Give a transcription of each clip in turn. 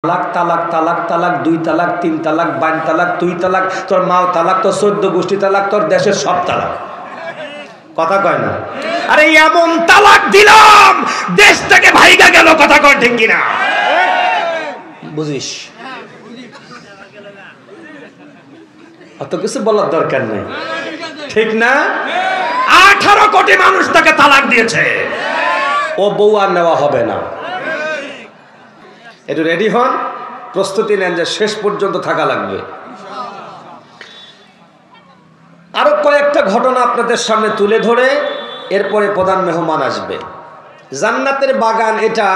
তালাক তালাক তালাক তালাক 2 তালাক 3 তালাক 52 তালাক 2 তালাক তোর মাও তালাক তোর 14 গোষ্ঠী তালাক তোর দেশের সব তালাক কথা কয় না আরে এমন তালাক দিলাম দেশ থেকে ভাইগা গেল কথা কয় ঠিক কিনা বুঝিস অত কিছু বলার দরকার নেই ঠিক না 18 কোটি মানুষ তাকে তালাক দিয়েছে ও বউ আর নেওয়া হবে না একটু রেডি হন প্রস্তুতি নেন যে শেষ পর্যন্ত থাকা লাগবে আরো কয়েকটা ঘটনা আপনাদের সামনে তুলে ধরে এরপরে প্রধান মেহমান আসবে জান্নাতের বাগান এটা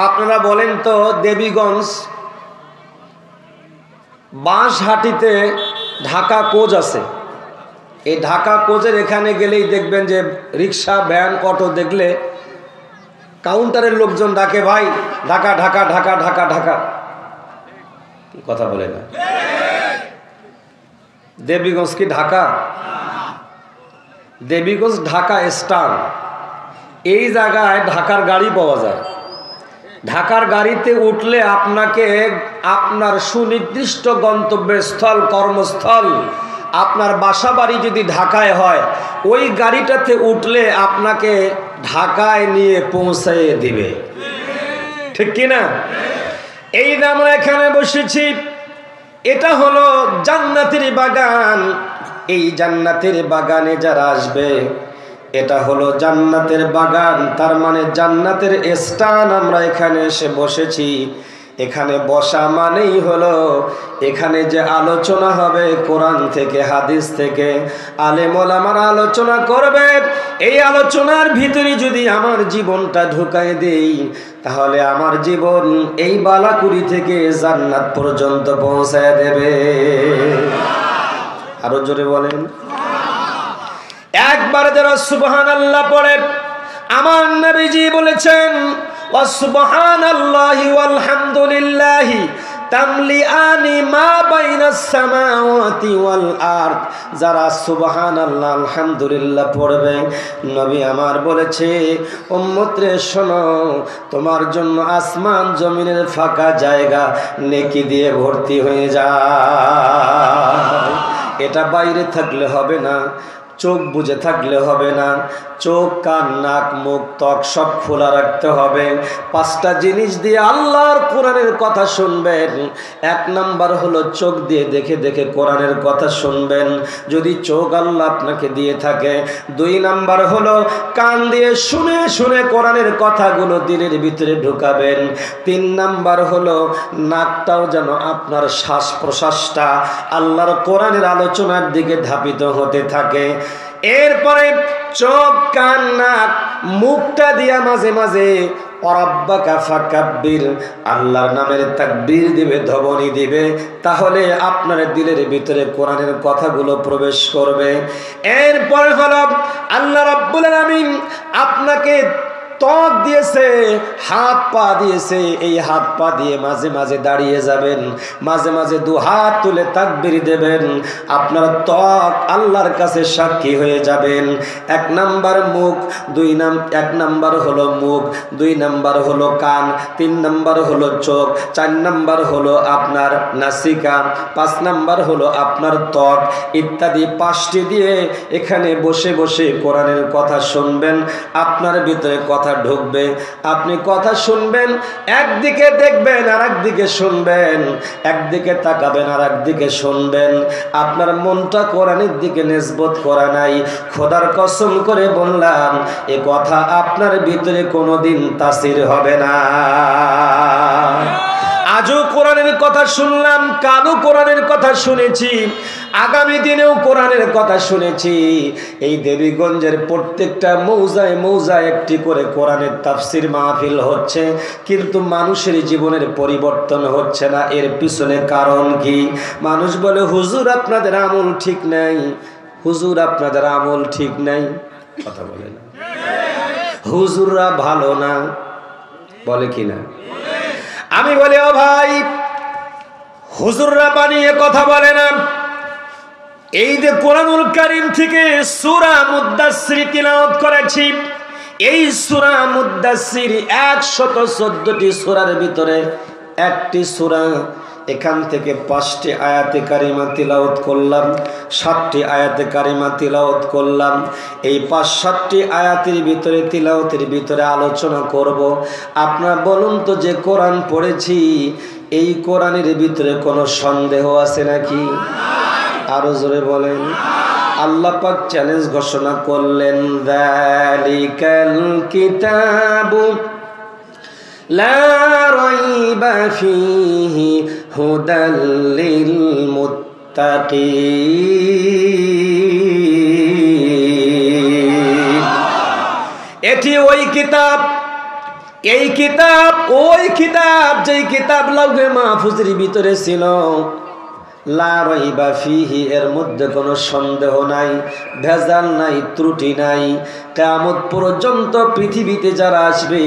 আপনারা বলেন তো দেবীগঞ্জ বাঁশহাটিতে ঢাকা কোচ আছে এই ঢাকা কোচের এখানে গেলেই দেখবেন যে রিক্সা ভ্যান অটো দেখলে কাউন্টারের লোকজন ডাকে ভাই ঢাকা ঢাকা ঢাকা ঢাকা ঢাকা কথা বলে না দেবীগঞ্জ কি ঢাকা দেবীগঞ্জ ঢাকা স্টান এই জায়গায় ঢাকার গাড়ি পাওয়া যায় ঢাকার গাড়িতে উঠলে আপনাকে আপনার সুনির্দিষ্ট গন্তব্যস্থল কর্মস্থল আপনার বাসা বাড়ি যদি ঢাকায় হয় ওই গাড়িটাতে উঠলে আপনাকে ঢাকায় নিয়ে পৌঁছে দিবে ঠিক কি না এই আমরা এখানে বসেছি এটা হলো জান্নাতের বাগান এই জান্নাতের বাগানে যারা আসবে এটা হলো জান্নাতের বাগান তার মানে জান্নাতের স্থান আমরা এখানে এসে বসেছি এখানে বসা মানেই হলো এখানে যে আলোচনা হবে কোরআন থেকে হাদিস থেকে আলেম ওলামারা আলোচনা করবে এই আলোচনার ভিতরে যদি আমার জীবনটা ঢুকাই দেই তাহলে আমার জীবন এই বালাকুড়ি থেকে জান্নাত পর্যন্ত পৌঁছায় দেবে আরো জোরে বলেন একবার যারা সুবহানাল্লাহ পড়ে আমার নবীজি বলেছেন ওয়াসুবহানাল্লাহি ওয়ালহামদুলিল্লাহি তামলিআনি মা বাইনাস সামাওয়াতি ওয়াল আরদ যারা সুবহানাল্লাহ আলহামদুলিল্লাহ পড়বে নবী আমার বলেছে উম্মত রে শোনো তোমার জন্য আসমান জমিনের ফাঁকা জায়গা নেকি দিয়ে ভর্তি হয়ে যায় এটা বাইরে থাকলে হবে না চোখ বুজে থাকলে হবে না চোখ কান নাক মুখ ত্বক সব খোলা রাখতে হবে 5টা জিনিস দিয়ে আল্লাহর কোরআনের কথা শুনবেন 1 নাম্বার হলো চোখ দিয়ে দেখে দেখে কোরআনের কথা শুনবেন যদি চোখ আল্লাহ আপনাকে দিয়ে থাকে 2 নাম্বার হলো কান দিয়ে শুনে শুনে কোরআনের কথাগুলো দিলের ভিতরে ঢুকাবেন 3 নাম্বার হলো নাকটাও যেন আপনার শ্বাস প্রশ্বাসটা আল্লাহর কোরআনের আলোচনার দিকে ধাবিত হতে থাকে এরপরে চোখ কান নাক মুখটা দিয়া মাঝে মাঝে রাব্বাকা ফাকাব্বির আল্লাহর নামের তাকবীর দিবে ধ্বনি দিবে তাহলে আপনার দিলের ভিতরে কোরআনের কথাগুলো প্রবেশ করবে এরপরে হলো আল্লাহ রাব্বুল আলামিন আপনাকে ত্বক দিয়েছে হাত পা দিয়েছে এই হাত পা দিয়ে মাঝে মাঝে দাঁড়িয়ে যাবেন মাঝে মাঝে 2 হাত তুলে তাকবীর দেবেন আপনার ত্বক আল্লাহর কাছে সাক্ষী হয়ে যাবেন 1 নাম্বার মুখ 1 নাম্বার হলো মুখ 2 নাম্বার হলো কান 3 নাম্বার হলো চোখ 4 নাম্বার হলো আপনার নাসিকা 5 নাম্বার হলো আপনার ত্বক ইত্যাদি 5টি দিয়ে এখানে বসে বসে কোরআনের কথা শুনবেন আপনার ভিতরে কথা ঢুকবে আপনি কথা শুনবেন একদিকে দেখবেন আর একদিকে শুনবেন একদিকে তাকাবেন আর একদিকে শুনবেন আপনার মনটা কোরআনের দিকে নিসবত করা নাই খোদার কসম করে বললাম এই কথা আপনার ভিতরে কোনোদিন তাসির হবে না আজও কোরআনের কথা শুনলাম কালও কোরআনের কথা শুনেছি আগামী দিনেও কোরআনের কথা শুনেছি এই দেবীগঞ্জের প্রত্যেকটা মৌজায় মৌজায় একটি করে কোরআনের তাফসির মাহফিল হচ্ছে কিন্তু মানুষের জীবনের পরিবর্তন হচ্ছে না এর পিছনে কারণ কি মানুষ বলে হুজুর আপনাদের আমল ঠিক নাই হুজুর আপনাদের আমল ঠিক নাই কথা বলে না হুজুররা ভালো না বলে কি না আমি বলি ও ভাই হুজুররা বানিয়ে কথা বলে না এই যে কোরআনুল কারীম থেকে সূরা মুদ্দাসসির তিলাওয়াত করেছি এই সূরা মুদ্দাসসির 114টি সূরার ভিতরে একটি সূরা এখান থেকে 5টি আয়াতে কারিমা তিলাওয়াত করলাম, 7টি আয়াতে কারিমা তিলাওয়াত করলাম। এই 5-7টি আয়াতের ভিতরে তিলাওয়াতের ভিতরে আলোচনা করব। আপনারা বলুন তো, যে কোরআন পড়েছি এই কোরআনের ভিতরে কোনো সন্দেহ আছে নাকি? আরো জোরে বলেন। আল্লাহ পাক চ্যালেঞ্জ ঘোষণা করলেন, যালিকাল কিতাবু লা রাইবা ফীহি হুদাল লিল মুত্তাকিন। এটি ওই কিতাব, এই কিতাব ওই কিতাব যেই কিতাব লাউহে মাহফুজের ভিতরে ছিল। লা রাইবা ফীহি, এর মধ্যে কোনো সন্দেহ নাই, ভেজাল নাই, ত্রুটি নাই। কিয়ামত পর্যন্ত পৃথিবীতে যারা আসবে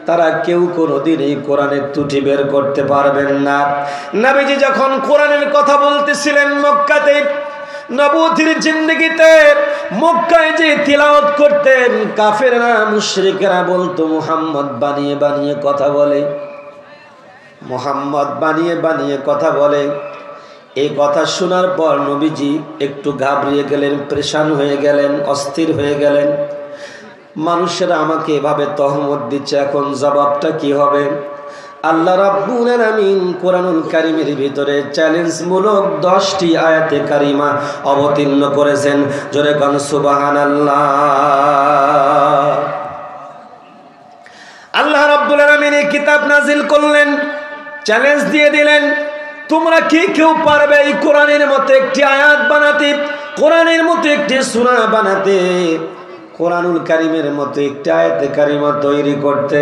তারা কেউ কোনোদিন এই কোরআনের ত্রুটি বের করতে পারবেন না। নবীজি যখন কোরআনের কথা বলতেছিলেন মক্কাতে, নবুয়তের জিন্দেগিতে মক্কায় যে তিলাওয়াত করতেন, কাফেররা মুশরিকরা বলতো মুহাম্মদ বানিয়ে বানিয়ে কথা বলে, মুহাম্মদ বানিয়ে বানিয়ে কথা বলে। এই কথা শোনার পর নবীজি একটু ঘাবড়িয়ে গেলেন, পেরেশান হয়ে গেলেন, অস্থির হয়ে গেলেন। মানুষেরা আমাকে এভাবে তহমত দিচ্ছে, এখন জবাবটা কি হবে? আল্লাহ রাব্বুল আলামিন কোরআনুল কারীমের ভিতরে চ্যালেঞ্জমূলক 10টি আয়াতে কারিমা অবতীর্ণ করেছেন। জোরে গান সুবহানাল্লাহ। আল্লাহ রাব্বুল আলামিন এই কিতাব নাজিল করলেন, চ্যালেঞ্জ দিয়ে দিলেন, তোমরা কি কেউ পারবে এই কোরআনের মতো একটি আয়াত বানাতে, কোরআনের মতো একটি সূরা বানাতে, কোরআনুল কারীমের মতো একটি আয়াতে কারিমা তৈরি করতে?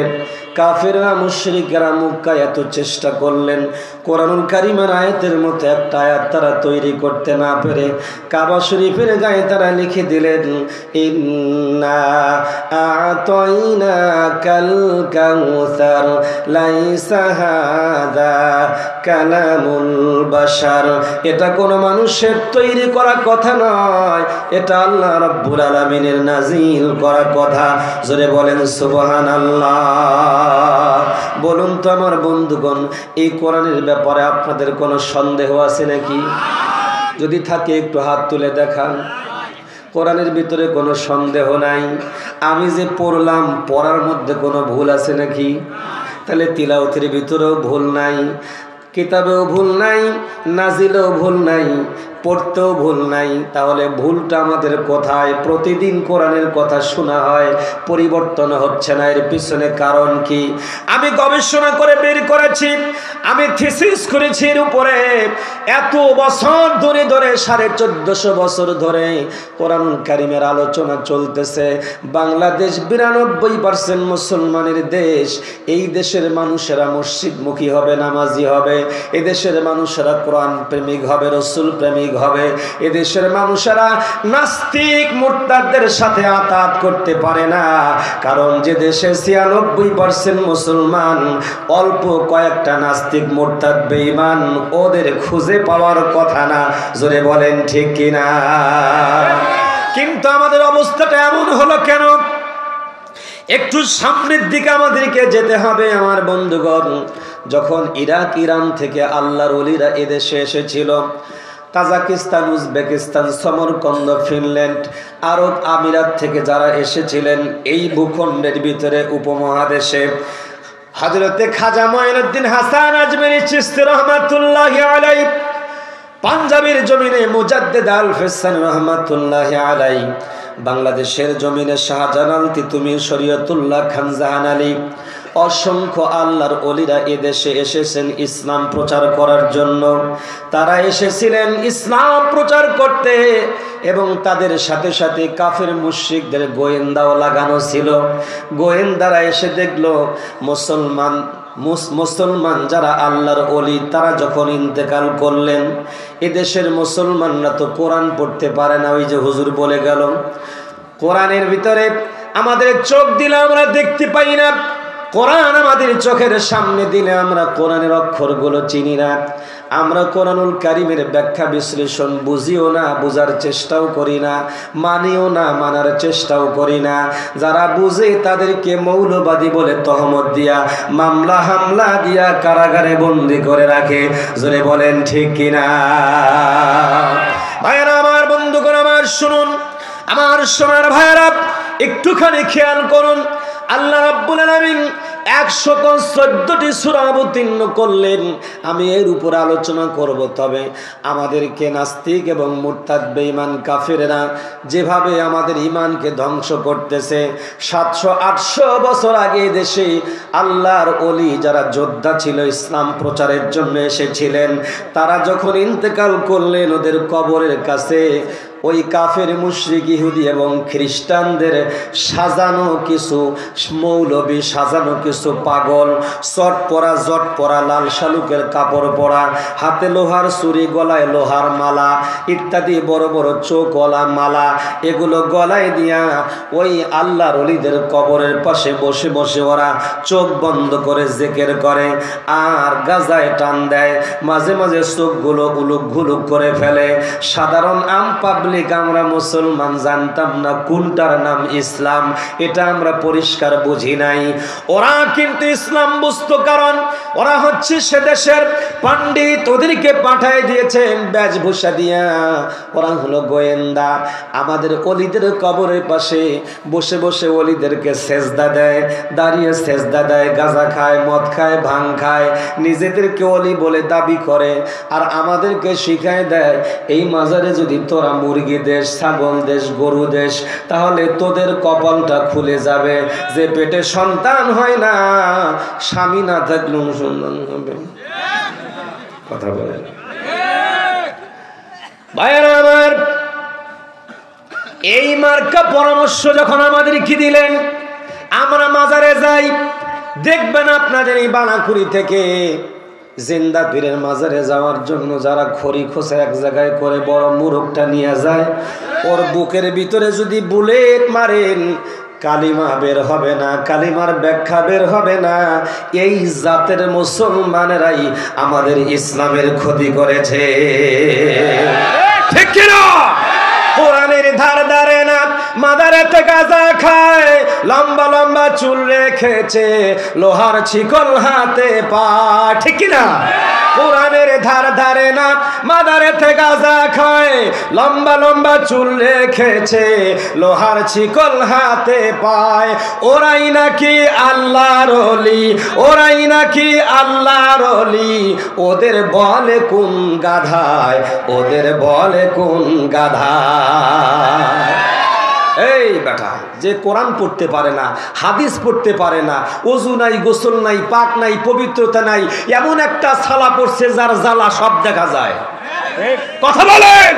কাফেররা মুশরিকরা মক্কায় এত চেষ্টা করলেন, কোরআনুল কারীমের আয়াতের মতো একটা আয়াত তারা তৈরি করতে না পেরে কাবা শরীফের গায়ে তারা লিখে দিলেন, ইন্না আ'তাইনাকাল কাউসার লাইসা হাযা কালামুল বাশার। এটা কোনো মানুষের তৈরি করা কথা নয়, এটা আল্লাহ রাব্বুল আলামিনের নাজিল করা কথা। জোরে বলেন সুবহানাল্লাহ। বলুন তো আমার বন্ধুগণ, এই কোরআনের ব্যাপারে আপনাদের কোনো সন্দেহ আছে নাকি? যদি থাকে একটু হাত তুলে দেখান। কোরআনের ভিতরে কোনো সন্দেহ নাই। আমি যে পড়লাম, পড়ার মধ্যে কোনো ভুল আছে নাকি? তাহলে তিলাওয়াতের ভিতরেও ভুল নাই, কিতাবেও ভুল নাই, নাজিলেও ভুল নাই, পড়তেও ভুল নাই। তাহলে ভুলটা আমাদের কোথায়? প্রতিদিন কোরআনের কথা শোনা হয়, পরিবর্তন হচ্ছে না, এর পিছনে কারণ কি? আমি গবেষণা করে বের করেছি, আমি থিসিস করেছি এর উপরে। এত বছর ধরে 1450 বছর ধরে কোরআন কারীমের আলোচনা চলতেছে। বাংলাদেশ 92% মুসলমানের দেশ। এই দেশের মানুষেরা মসজিদমুখী হবে, নামাজি হবে। এদেশের মানুষেরা কোরআন প্রেমিক হবে, রসুল প্রেমিক হবে। এদেশের মানুষেরা নাস্তিক মুরতাদদের সাথে আতাত করতে পারে না, কারণ যে দেশে 96% মুসলমান, অল্প কয়েকটা নাস্তিক মুরতাদ বেঈমান, ওদের খুঁজে পাওয়ার কথা না। জোরে বলেন ঠিক কিনা? কিন্তু আমাদের অবস্থাটা এমন হলো কেন? একটু সামনের দিকে আমাদেরকে যেতে হবে আমার বন্ধুগণ। যখন ইরাক, ইরান থেকে আল্লাহর ওলিরা এদেশে এসেছিল, কাজাকিস্তান, উজবেকিস্তান, সমরকন্দ, ফিনল্যান্ড, আরব আমিরাত থেকে যারা এসেছিলেন এই ভূখণ্ডের ভিতরে উপমহাদেশে, হযরতে খাজা মঈনুদ্দিন হাসান আজমেরী চিশতি রহমাতুল্লাহি আলাইহি, পাঞ্জাবের জমিনে মুজাদ্দিদ আল ফিসান রহমাতুল্লাহি আলাইহি, বাংলাদেশের জমিনে শাহজালাল তিতুমী, শরীয়তুল্লাহ খান জাহান আলী, অসংখ্য আল্লাহর ওলিরা এদেশে এসেছেন ইসলাম প্রচার করার জন্য। তারা এসেছিলেন ইসলাম প্রচার করতে, এবং তাদের সাথে সাথে কাফের মুশরিকদের গোয়েন্দাও লাগানো ছিল। গোয়েন্দারা এসে দেখলো মুসলমান যারা আল্লাহর ওলি, তারা যখন ইন্তেকাল করলেন, এদেশের মুসলমানরা তো কোরআন পড়তে পারে না। ওই যে হুজুর বলে গেল, কোরআনের ভিতরে আমাদের চোখ দিলে আমরা দেখতে পাই না, কোরআন আমাদের চোখের সামনে দিলে আমরা কোরআনের অক্ষরগুলো চিনি না, আমরা কোরআনুল কারীমের ব্যাখ্যা বিশ্লেষণ বুঝিও না, বুঝার চেষ্টাও করি না, মানিও না, মানার চেষ্টাও করি না। যারা বুঝে তাদেরকে মৌলবাদী বলে তহমত দিয়া মামলা হামলা দিয়া কারাগারে বন্দি করে রাখে। জোরে বলেন ঠিক কিনা? ভাইরা আমার, বন্ধুগণ আমার, শুনুন আমার সোনার ভাইরা, একটুখানি খেয়াল করুন। আল্লাহ রাব্বুল আলামিন 114টি সূরা অবতীর্ণ করলেন। আমি এর উপর আলোচনা করব, তবে আমাদেরকে নাস্তিক এবং মুরতাদ বেঈমান কাফেররা যেভাবে আমাদের ঈমানকে ধ্বংস করতেছে, 700-800 বছর আগে দেশে আল্লাহর ওলি যারা যোদ্ধা ছিল, ইসলাম প্রচারের জন্য এসেছিলেন, তারা যখন ইন্তেকাল করলেন, ওদের কবরের কাছে ওই কাফের মুশরিক ইহুদি এবং খ্রিস্টানদের সাজানো কিছু মৌলবি, সাজানো কিছু পাগল, চট পরা জট পরা, লাল শালুকের কাপড় পরা, হাতে লোহার ছুরি, গলায় লোহার মালা ইত্যাদি বড় বড় চোখওয়ালা মালা, এগুলো গলায় দিয়া ওই আল্লাহর ওলিদের কবরের পাশে বসে বসে ওরা চোখ বন্ধ করে জিকির করে আর গাজায় টান দেয়। মাঝে মাঝে চোখগুলো উলুক ঘুলুক করে ফেলে। সাধারণ আম পাবলিক আমরা মুসলমান জানতাম না কোনটার নাম ইসলাম, এটা আমরা পরিষ্কার বুঝি নাই। ওরা কিন্তু ইসলাম বুঝতো, কারণ ওরা হচ্ছে সে দেশের পণ্ডিত, ওদেরকে পাঠায় দিয়েছেন বেশভূষা দিয়া। ওরা হলো গোয়েন্দা। আমাদের ওলিদের কবরের পাশে বসে বসে ওলিদেরকে সেজদা দেয়, দাঁড়িয়ে সেজদা দেয়, গাঁজা খায়, মদ খায়, ভাং খায়, নিজেদেরকে ওলি বলে দাবি করে। আর আমাদেরকে শিখায় দেয়, এই মাজারে যদি তোরা মুরগি দেশ, ছাগল দেশ, গরু দেশ, তাহলে তোদের কপালটা খুলে যাবে। যে পেটে সন্তান হয় না, স্বামী না থাকলেও সন্তান হবে। কথা বলেন ভাইয়েরা আমার, এই মার্কা পরামর্শ যখন আমাদেরকে দিলেন, আমরা মাজারে যাই, দেখবেন আপনাদের এই বানাকুড়ি থেকে জিন্দা পীরের মাজারে যাওয়ার জন্য যারা খড়ি খোঁচা এক জায়গায় করে বড় মুরগটা নিয়ে যায়, ওর বুকের ভিতরে যদি বুলেট মারেন, কালিমা বের হবে না, কালিমার ব্যাখ্যা বের হবে না। এই জাতের মুসলমানেরাই আমাদের ইসলামের ক্ষতি করেছে, ঠিক কিনা? কোরআনের ধার ধারে না, মাদারেতে গাঁজা খায়, লম্বা লম্বা চুল রেখেছে, লোহার শিকল হাতে পায়, ঠিক কিনা? কোরআনের ধার ধারে না, মাদারেতে গাঁজা খায়, লম্বা লম্বা চুল রেখেছে, লোহার শিকল হাতে পায়। ওরাই নাকি আল্লাহর ওলি, ওরাই নাকি আল্লাহর ওলি। ওদের বলে কোন গাধায়, ওদের বলে কোন গাধায়। এই বেটা, যে কোরআন পড়তে পারে না, হাদিস পড়তে পারে না, ওযু নাই, গোসল নাই, পাক নাই, পবিত্রতা নাই, এমন একটা ছালা পড়ছে যার জ্বালা সব দেখা যায়। কথা বলেন,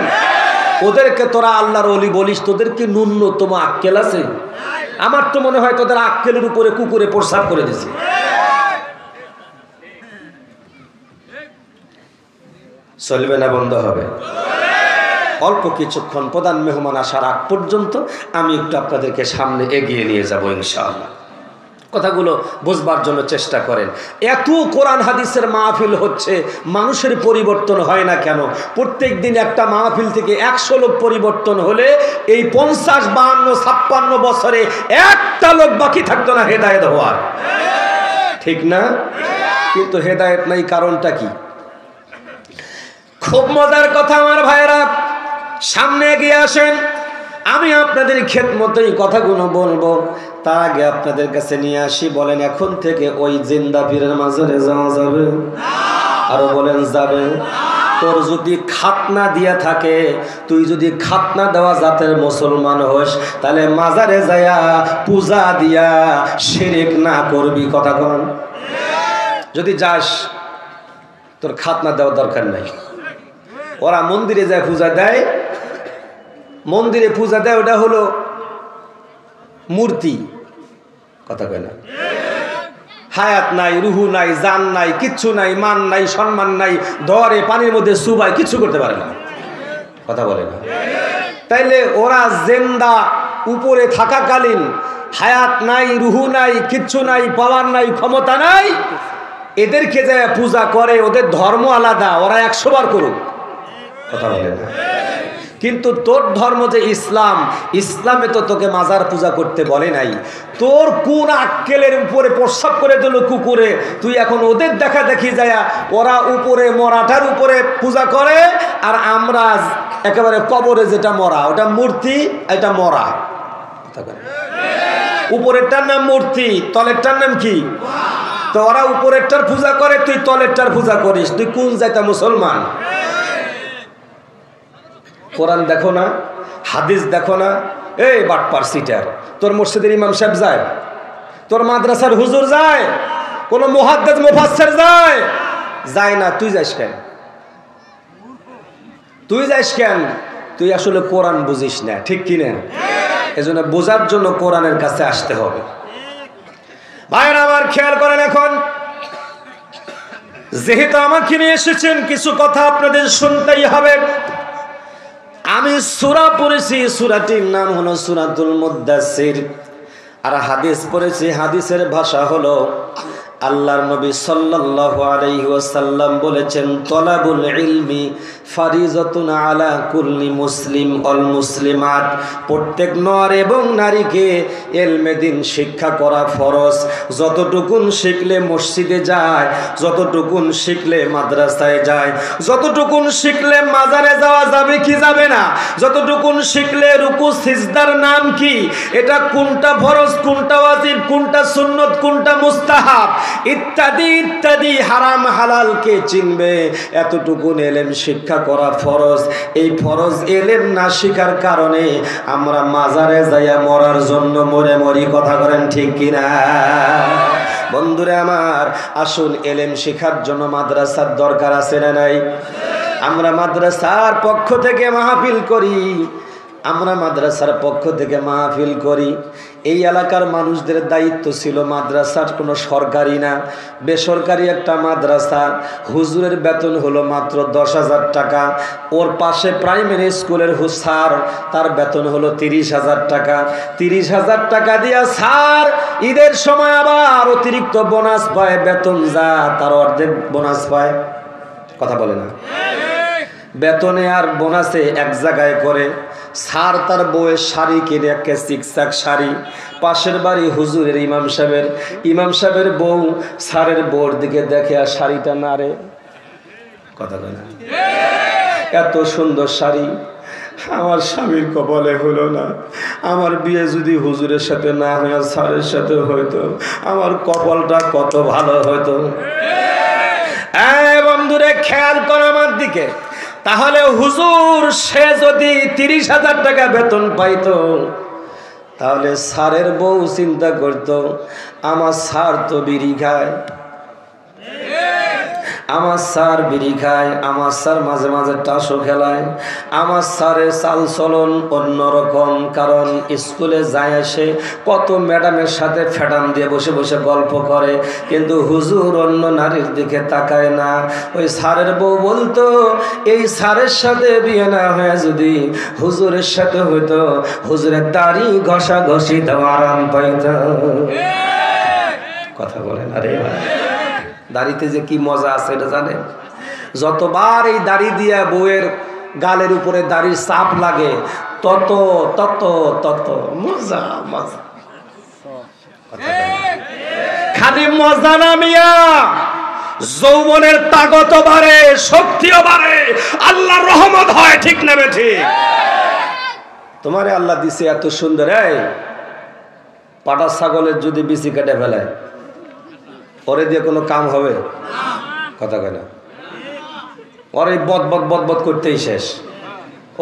ওদেরকে তোরা আল্লাহর ওলি বলিস, তোদের কি ন্যূনতম আক্কেল আছে? আমার তো মনে হয় তোদের আক্কেলের উপরে কুকুরে প্রসাব করে দিছে। চলবে না, বন্ধ হবে। অল্প কিছুক্ষণ প্রধান মেহমান আসার আগ পর্যন্ত আমি একটু আপনাদেরকে সামনে এগিয়ে নিয়ে যাব ইনশাআল্লাহ। কথাগুলো বুঝবার জন্য চেষ্টা করেন। এত কোরআন হাদিসের মাহফিল হচ্ছে, মানুষের পরিবর্তন হয় না কেন? প্রত্যেক দিন একটা মাহফিল থেকে 100 লোক পরিবর্তন হলে এই 50, 52, 56 বছরে একটা লোক বাকি থাকতো না হেদায়েত হওয়ার, ঠিক না? কিন্তু হেদায়েত নাই, কারণটা কি? খুব মজার কথা আমার ভাইরা, সামনে এগিয়ে আসেন, আমি আপনাদের খেদমতেই কথাগুলো বলবো। তার আগে আপনাদের কাছে নিয়ে আসি, বলেন এখন থেকে ওই জিন্দা পীরের মাজারে যাওয়া যাবে? আরো বলেন যাবে? তোর যদি খাতনা দিয়া থাকে, তুই যদি খাতনা দেওয়া জাতের মুসলমান হোস, তাহলে মাজারে যায়া পূজা দিয়া শিরক না করবি। কথা বল, যদি যাস তোর খাতনা দেওয়ার দরকার নাই। ওরা মন্দিরে যায় পূজা দেয়, মন্দিরে পূজা দেয়, ওটা হলো মূর্তি। কথা কয় না? হায়াত নাই, রুহু নাই, জান নাই, কিচ্ছু নাই, মান নাই, সম্মান নাই, ধরে পানির মধ্যে সুবাই, কিচ্ছু করতে পারে না। কথা বলে না? তাইলে ওরা জিন্দা উপরে থাকাকালীন হায়াত নাই, রুহু নাই, কিচ্ছু নাই, পাওয়ার নাই, ক্ষমতা নাই, এদেরকে যে পূজা করে, ওদের ধর্ম আলাদা, ওরা 100 বার করুক, কথা বলে না। কিন্তু তোর ধর্ম যে ইসলাম, ইসলামে তো তোকে মাজার পূজা করতে বলে নাই। তোর কোন আক্কেলের উপরে প্রস্রাব করে দিল কুকুরে, তুই এখন ওদের দেখা দেখি যায় ওরা উপরে মরাটার উপরে পূজা করে, আর আমরা একেবারে কবরে যেটা মরা ওটা মূর্তি, এটা মরা। উপরেরটার নাম মূর্তি, তলেরটার নাম কি? তো ওরা উপরেরটার পূজা করে, তুই তলেরটার পূজা করিস, তুই কোন জায়গা মুসলমান? কোরআন দেখো না, হাদিস দেখো না। এই বাটপার সিটার, তোর মসজিদের ইমাম সাহেব যায়, তোর মাদ্রাসার হুজুর যায়, কোন মুহাদ্দিস মুফাসসির যায়? যায় না। তুই যাস কেন? তুই যাস কেন? তুই আসলে কোরআন বুঝিস না, ঠিক কি না? এজন্য বোঝার জন্য কোরআনের কাছে আসতে হবে। ভাইরা আমার খেয়াল করেন, এখন যেহেতু আমাকে নিয়ে এসেছেন, কিছু কথা আপনাদের শুনতেই হবে। আমি সূরা পড়েছি, সূরাটির নাম হলো সূরাতুল মুদ্দাসসির। আর হাদিস পড়েছি, হাদিসের ভাষা হলো আল্লাহর নবী সাল্লাল্লাহু আলাইহি ওয়াসাল্লাম বলেছেন, তলাবুল ইলমি ফারিজাতুন আলা কুল্লি মুসলিম ওয়াল মুসলিমাত। প্রত্যেক নর এবং নারীকে ইলমে দ্বীন শিক্ষা করা ফরজ। যতটুকুন শিখলে মসজিদে যায়, যতটুকুন শিখলে মাদ্রাসায় যায়, যতটুকুন শিখলে মাজারে যাওয়া যাবে কি যাবে না, যতটুকুন শিখলে রুকু সিজদার নাম কি, এটা কোনটা ফরজ, কোনটা ওয়াজিব, কোনটা সুন্নত, কোনটা মুস্তাহাব, ইত্যাদি ইত্যাদি, হারাম হালাল কে চিনবে, এতটুকুন এলেম শিক্ষা করা ফরজ। এই ফরজ এলেম না শিখার কারণে আমরা মাজারে যাইয়া মরার জন্য মরে মরি, কথা করেন ঠিক কিনা? বন্ধুরা আমার, আসুন এলেম শিখার জন্য মাদ্রাসার দরকার আছে না নাই? আমরা মাদ্রাসার পক্ষ থেকে মাহফিল করি, আমরা মাদ্রাসার পক্ষ থেকে মাহফিল করি। এই এলাকার মানুষদের দায়িত্ব ছিল, মাদ্রাসার কোনো সরকারি না, বেসরকারি একটা মাদ্রাসা। হুজুরের বেতন হলো মাত্র 10,000 টাকা। ওর পাশে প্রাইমারি স্কুলের স্যার, তার বেতন হলো 30,000 টাকা। 30,000 টাকা দিয়া স্যার ঈদের সময় আবার অতিরিক্ত বোনাস পায়, বেতন যা তার অর্ধেক বোনাস পায়, কথা বলে না? বেতনে আর বোনাসে এক জায়গায় করে। স্যার তার বউয়ের শাড়ি কিনে, একটা সিকসাক শাড়ি। পাশের বাড়ি হুজুরের ইমাম সাহেবের বউ স্যারের বউর দিকে দেখে আর শাড়িটা নাড়ে, কথা বলে না? এত সুন্দর শাড়ি আমার স্বামীর কপালে হলো না, আমার বিয়ে যদি হুজুরের সাথে না হয় স্যারের সাথে হয়তো আমার কপালটা কত ভালো হতো। বন্ধুরে খেয়াল করো আমার দিকে। তাহলে হুজুর সে যদি 30,000 টাকা বেতন পাইতো, তাহলে স্যারের বউ চিন্তা করতো, আমার স্যার তো বিড়ি খায়, আমার স্যার বিড়ি খায়, আমার স্যার মাঝে মাঝে টাসও খেলায়, আমার স্যারের চাল চলন অন্যরকম। কারণ স্কুলে যায় আসে, কত ম্যাডামের সাথে ফ্যাডাম দিয়ে বসে বসে গল্প করে, কিন্তু হুজুর অন্য নারীর দিকে তাকায় না। ওই স্যারের বউ বলতো, এই স্যারের সাথে বিয়ে না হয়ে যদি হুজুরের সাথে হইতো, হুজুরের দাড়ি ঘষা ঘষি দেওয়া আরাম পাইত, কথা বলেন? আরে দাড়িতে যে কি মজা আছে এটা জানেন? যতবার এই দাড়ি দিয়া বউয়ের গালের উপরে দাড়ির চাপ লাগে, তত তত তত মজা মজা। খালি মজা না মিয়া, যৌবনের তাগত বাড়ে, শক্তিও বাড়ে, আল্লাহর রহমত হয়, ঠিক না ঠিক? তোমারে আল্লাহ দিছে এত সুন্দর। এই পাটা ছাগলের যদি বিচি কেটে ফেলায়, ওরে দিয়ে কোনো কাম হবে? কথা কয় না? ওরে বদবদ বদবদ করতেই শেষ,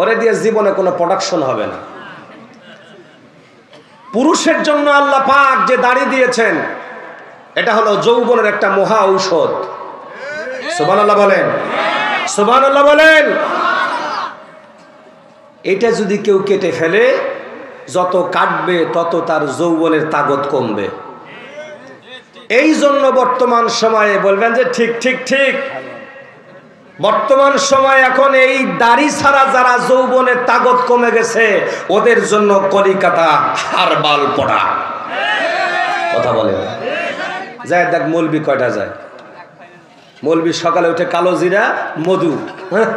ওরে দিয়ে জীবনে কোনো প্রোডাকশন হবে না। পুরুষের জন্য আল্লাহ পাক যে দাড়ি দিয়েছেন, এটা হলো যৌবনের একটা মহা ঔষধ। সুবহানাল্লাহ বলেন, সুবহানাল্লাহ বলেন। এটা যদি কেউ কেটে ফেলে, যত কাটবে তত তার যৌবনের তাগত কমবে। এই জন্য বর্তমান সময়ে বলবেন যে ঠিক ঠিক ঠিক, বর্তমান সময় এখন এই দাড়ি ছাড়া যারা যৌবনের তাগত কমে গেছে, ওদের জন্য কলিকাতা হারবাল পড়া, কথা বলে না। যায় দেখ মৌলবি কয়টা যায়, মৌলবি সকালে উঠে কালো জিরা মধু, হ্যাঁ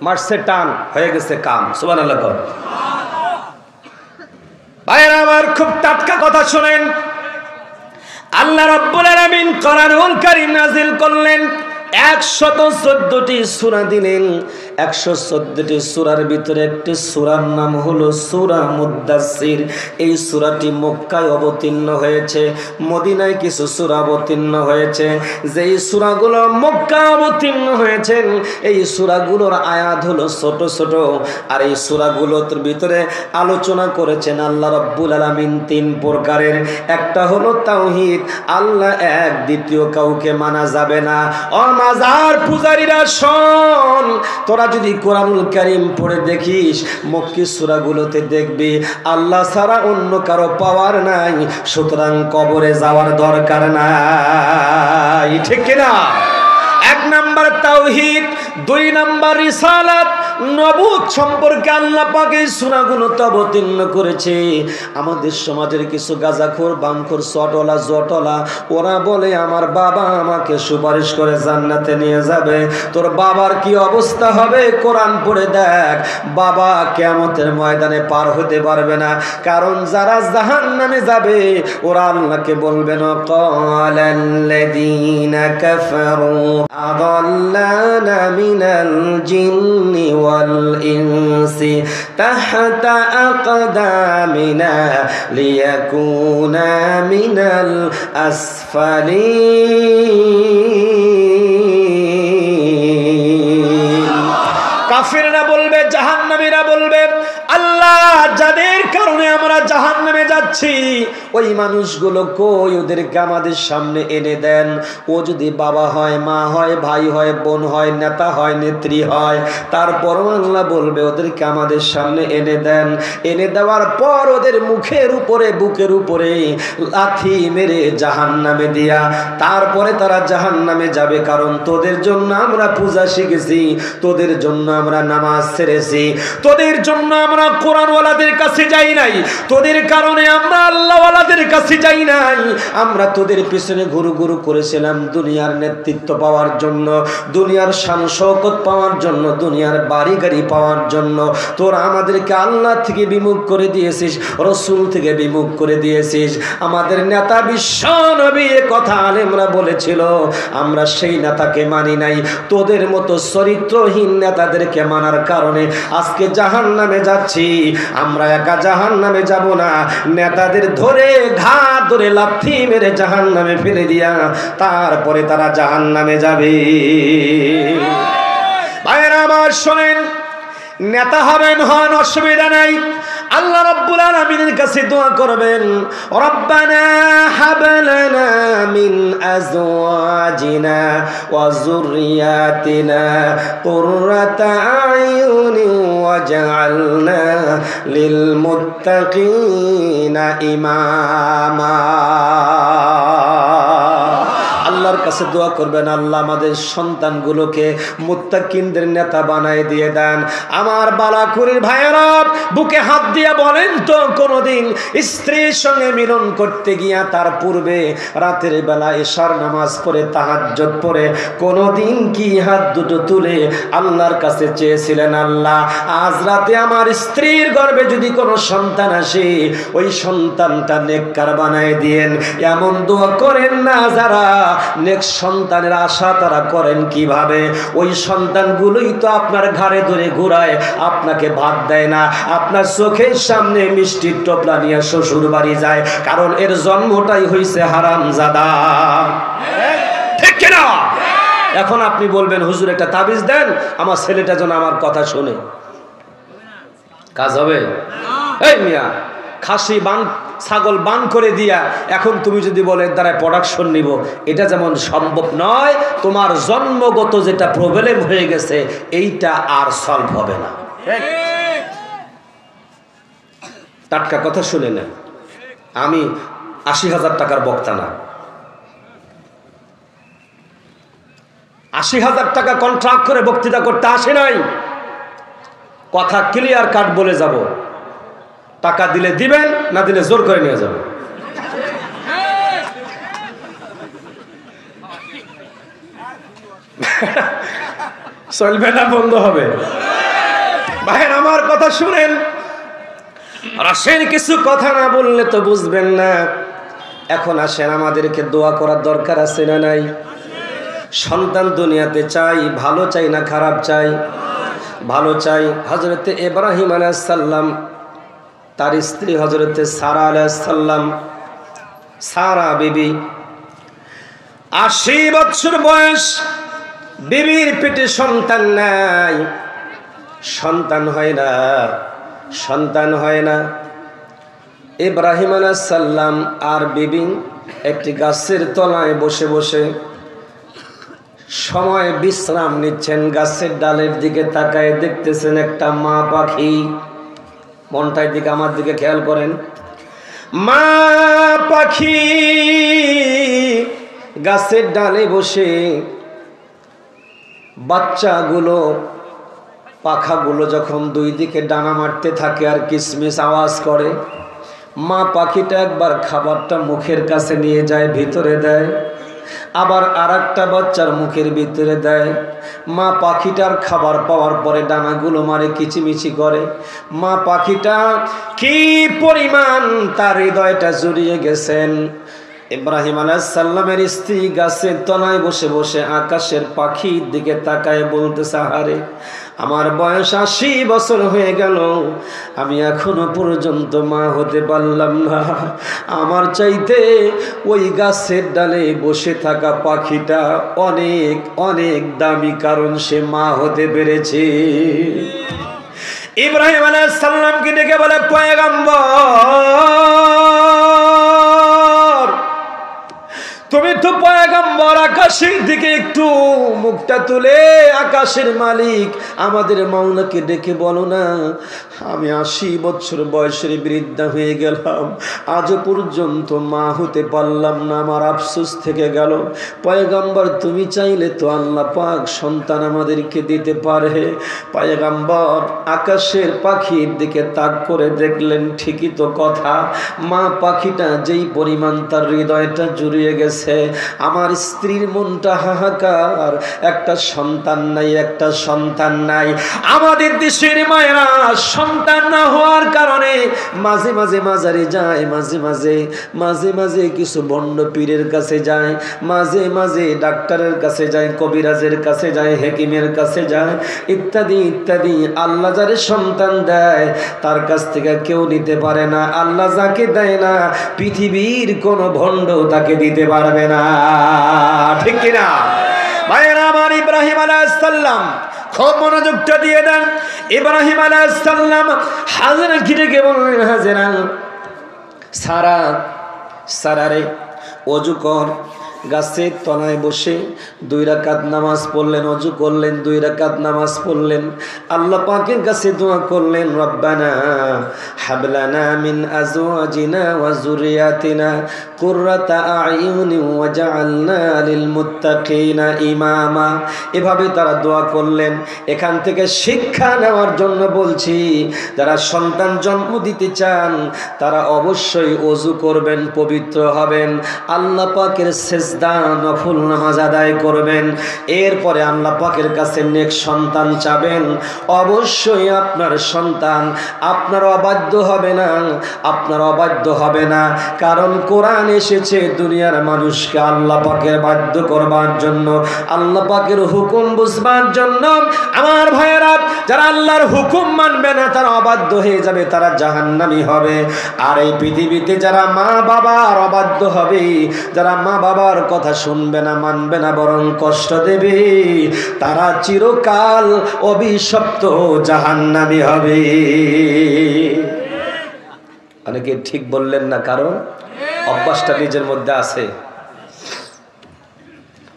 মারছে টান, হয়ে গেছে কাম। সুবহানাল্লাহ। ভাইরা আমার, খুব টাটকা কথা শুনেন। আল্লাহ রাব্বুল আলামিন কোরআনুল কারীম নাযিল করলেন, 114টি সূরা দিলেন। 114টি সূরার ভিতরে একটি সূরার নাম হলো সূরা মুদ্দাসসির। এই সূরাটি মক্কায় অবতীর্ণ হয়েছে, মদিনায় কিছু সূরা অবতীর্ণ হয়েছে। যেই সূরাগুলো মক্কায় অবতীর্ণ হয়েছেন এই সূরাগুলোর আয়াত হলো ছোট ছোট, আর এই সূরাগুলোর ভিতরে আলোচনা করেছেন আল্লাহ রাব্বুল আলামিন 3 প্রকারের। একটা হলো তাওহীদ, আল্লাহ এক, দ্বিতীয় কাউকে মানা যাবে না। মাজার পূজারীরা শোন, তোরা যদি কোরআনুল কারীম পড়ে দেখিস মক্কি সূরাগুলোতে দেখবি আল্লাহ ছাড়া অন্য কারো পাওয়ার নাই, সুতরাং কবরে যাওয়ার দরকার নাই। ঠিক কিনা? 1 নাম্বার তাওহীদ, 2 নাম্বার রিসালাত, নবুয়ত সম্পর্কে আল্লাহ পাক এই সূরাগুলোতে অবতীর্ণ করেছে। আমাদের সমাজের কিছু গাঁজাখোর, বামখোর, চটলা, জটলা, ওরা বলে আমার বাবা আমাকে সুপারিশ করে জান্নাতে নিয়ে যাবে। তোর বাবার কি অবস্থা হবে কোরআন পড়ে দেখ। বাবা কিয়ামতের ময়দানে পার হতে পারবে না, কারণ যারা জাহান্নামে যাবে ওরা আল্লাহকে বলবে না ক্বালাল্লাযীনা কাফারু আদাল্লানা মিনাল জিন্নি ওয়াল ইনসি তাহতা আকদামিনা লিয়াকুনা মিনাল আসফালিন। কাফিররা বলবে, জাহান্নামীরা বলবে, আল্লাহ যাদের কারণে আমরা জাহান্নামে যাচ্ছি ওই মানুষগুলো কই, ওদেরকে আমাদের সামনে এনে দেন। ও যদি বাবা হয়, মা হয়, ভাই হয়, বোন হয়, নেতা হয়, নেত্রী হয়, তারপরও আল্লাহ বলবে ওদেরকে আমাদের সামনে এনে দেন। এনে দেওয়ার পর ওদের মুখের উপরে, বুকের উপরে লাথি মেরে জাহান্নামে দিয়া তারপরে তারা জাহান্নামে যাবে। কারণ তোদের জন্য আমরা পূজা শিখেছি, তোদের জন্য আমরা নামাজ ছেড়েছি, তোদের জন্য আমরা কোরআনওয়ালাদের কাছে যাই নাই, তোদের কারণে আমরা আল্লাহওয়ালাদের কাছে যাই নাই। আমরা তোদের পিছনে ঘুরু ঘুরু করেছিলাম দুনিয়ার নেতৃত্ব পাওয়ার জন্য, দুনিয়ার শান শওকত পাওয়ার জন্য, দুনিয়ার বাড়ি গাড়ি পাওয়ার জন্য। তোরা আমাদেরকে আল্লাহ থেকে বিমুখ করে দিয়েছিস, রসুল থেকে বিমুখ করে দিয়েছিস। আমাদের নেতা বিশ্ব নবী এ কথা আলেমরা বলেছিল, আমরা সেই নেতাকে মানি নাই। তোদের মতো চরিত্রহীন নেতাদেরকে মানার কারণে আজকে জাহান্নামে যাচ্ছি। আমরা একা জাহান্নামে যাব না, নেতাদের ধরে ঘাট ধরে লাথি মেরে জাহান্নামে ফেলে দিয়া তারপরে তারা জাহান্নামে যাবে। ভাইরা আমার শোনেন, নেতা হবেন, হন, অসুবিধা নাই। আল্লাহ রাব্বুল আলামিনের কাছে দোয়া করবেন, রব্বানা হাব লানা মিন আজওয়াজিনা ওয়া যুররিয়াতিনা কুররাতা আয়ুনি ওয়াজআলনা লিল মুত্তাকিনা ইমামা। আল্লাহর কাছে দোয়া করবেন, আল্লাহ আমাদের সন্তানগুলোকে মুত্তাকিনদের নেতা বানায় দিয়ে দেন। আমার বালাকুরির ভাইয়েরা বুকে হাত দিয়ে বলেন তো, কোনদিন স্ত্রীর সঙ্গে মিলন করতে গিয়া তার পূর্বে রাতের বেলা এশার নামাজ পড়ে তাহাজ্জুদ পড়ে কোনদিন কি হাত দুটো তুলে আল্লাহর কাছে চেয়েছিলেন, আল্লাহ আজ রাতে আমার স্ত্রীর গর্ভে যদি কোনো সন্তান আসে ওই সন্তানটা নেককার বানায় দিয়েন। এমন দোয়া করেন না যারা নেক্সট সন্তানের আশা তারা করেন কিভাবে? ওই সন্তানগুলোই তো আপনার ঘাড়ে ধরে ঘুরায়, আপনাকে ভাত দেয় না, আপনার চোখের সামনে মিষ্টির টোপলা নিয়ে শ্বশুর বাড়ি যায়, কারণ এর জন্মটাই হইছে হারামজাদা। ঠিক কিনা? এখন আপনি বলবেন হুজুর একটা তাবিজ দেন আমার ছেলেটা যেন আমার কথা শোনে, কাজ হবে? এই মিয়া, খাসি বান ছাগল বান করে দিয়া এখন তুমি যদি বলে দ্বারা প্রোডাকশন নিব, এটা যেমন সম্ভব নয়, তোমার জন্মগত যেটা প্রবলেম হয়ে গেছে এইটা আর সলভ হবে না। টাটকা কথা শুনে না, আমি ৮০,০০০ টাকার বক্তা না, ৮০,০০০ টাকা কন্ট্রাক্ট করে বক্তৃতা করতে আসে নাই। কথা ক্লিয়ার কাট বলে যাব, টাকা দিলে দিবেন, না দিলে জোর করে নিয়ে যাবেন। চলবে না, বন্ধ হবে? ভাইয়ের আমার কথা শুনেন, রাশের কিছু কথা না বললে তো বুঝবেন না। এখন আসেন, আমাদেরকে দোয়া করার দরকার আছে না নাই? সন্তান দুনিয়াতে চাই, ভালো চাই না খারাপ চাই? ভালো চাই। হযরতে ইব্রাহিম আলাইহিস সালাম, তার স্ত্রী হযরতে সারা আলাইহিস সালাম, সারা বিবি 80 বছর বয়স, বিবির পেটে সন্তান নাই, সন্তান হয় না, সন্তান হয় না। ইব্রাহিম আলাইহিস সালাম আর বিবি একটি গাছের তলায় বসে বসে সময় বিশ্রাম নিচ্ছেন। গাছের ডালের দিকে তাকায় দেখতেছেন একটা মা পাখি। মনটার দিকে আমার দিকে খেয়াল করেন। মা পাখি গাছের ডালে বসে বাচ্চাগুলো, পাখাগুলো যখন দুই দিকে ডানা মারতে থাকে আর কিসমিস আওয়াজ করে, মা পাখিটা একবার খাবারটা মুখের কাছে নিয়ে যায়, ভিতরে দেয়, আবার আরেকটা বাচ্চার মুখের ভিতরে দেয়। মা পাখিটার খাবার পাওয়ার পরে ডানাগুলো মারে, কিচিমিচি করে। মা পাখিটা কি পরিমাণ তার হৃদয়টা জুড়িয়ে গেছেন। ইব্রাহিম আলাইহিস সালামের স্ত্রী গাছের তলায় বসে বসে আকাশের পাখির দিকে তাকায় বলতেছে, আরে আমার বয়স 80 বছর হয়ে গেল, আমি এখনো পর্যন্ত মা হতে পারলাম না। আমার চাইতে ওই গাছের ডালে বসে থাকা পাখিটা অনেক অনেক দামি, কারণ সে মা হতে পেরেছে। ইব্রাহিম আলাইহিস সালামকে ডেকে বলে, পয়গম্বর, তুমি তো পয়গম্বর, আকাশের দিকে একটু মুখটা তুলে আকাশের মালিক আমাদের মাওলাকে ডেকে বলো না, আমি 80 বছর বয়সের বৃদ্ধা হয়ে গেলাম, আজও পর্যন্ত মা হতে পারলাম না, আমার আফসোস থেকে গেল। পয়গম্বর, তুমি চাইলে তো আল্লাহ পাক সন্তান আমাদেরকে দিতে পারে। পয়গম্বর আকাশের পাখির দিকে তাক করে দেখলেন, ঠিকই তো কথা, মা পাখিটা যেই পরিমাণ তার হৃদয়টা জুড়িয়ে গেছে, আমার স্ত্রীর মনটা হাহাকার, একটা সন্তান নাই, একটা সন্তান নাই। আমাদের দেশের মায়েরা সন্তান না হওয়ার কারণে মাঝে মাঝে মাজারে যায়, মাঝে মাঝে কিছু বন্ড পীরের কাছে যায়, মাঝে মাঝে ডাক্তারের কাছে যায়, কবিরাজের কাছে যায়, হেকিমের কাছে যায়, ইত্যাদি ইত্যাদি। আল্লাহ যারে সন্তান দেয় তার কাছ থেকে কেউ নিতে পারে না। আল্লাহ যাকে দেয় না পৃথিবীর কোন ভণ্ড তাকে দিতে পারবে না, ঠিক কিনা ভাইয়েরা আমার? ইব্রাহিম আলাইহিস সালাম, খুব মনোযোগটা দিয়ে দেন। ইব্রাহিম আলাইহিস সালাম হাজেরা ঘিরে বললেন, হাজেরা, সারা রে ওযু কর। গাছের তলায় বসে 2 রাকাত নামাজ পড়লেন, ওযু করলেন, 2 রাকাত নামাজ পড়লেন, আল্লাহ পাকের কাছে দোয়া করলেন, রব্বানা হাবলানা মিন আজওয়াজিনা ওয়া যুররিয়াতিনা কুররাতা আয়ুনি ওয়াজআলনা লিল মুত্তাকিনা ইমামা। এভাবে তারা দোয়া করলেন। এখান থেকে শিক্ষা নেওয়ার জন্য বলছি, যারা সন্তান জন্ম দিতে চান তারা অবশ্যই ওযু করবেন, পবিত্র হবেন, আল্লাহ পাকের সেজদা নফল নামাজ আদায় করবেন, এরপরে আল্লাহ পাকের কাছে নেক সন্তান চাবেন। অবশ্যই আপনার সন্তান আপনার অবাধ্য হবে না, আপনার অবাধ্য হবে না, কারণ কোরআন এসেছে দুনিয়ার মানুষকে আল্লাহ পাকের বাধ্য করবার জন্য, আল্লাহ পাকের হুকুম বুঝবার জন্য। আমার ভাইয়েরা, যারা আল্লাহর হুকুম মানবে না তারা অবাধ্য হয়ে যাবে, তারা জাহান্নামী হবে। আর এই পৃথিবীতে যারা মা বাবার অবাধ্য হবে, যারা মা বাবার কথা শুনবে না, মানবে না, বরং কষ্ট দেবে, তারা চিরকাল অভিশপ্ত জাহান্নামী হবে। অনেকে ঠিক বললেন না, কারণ অভ্যাসটা নিজের মধ্যে আছে,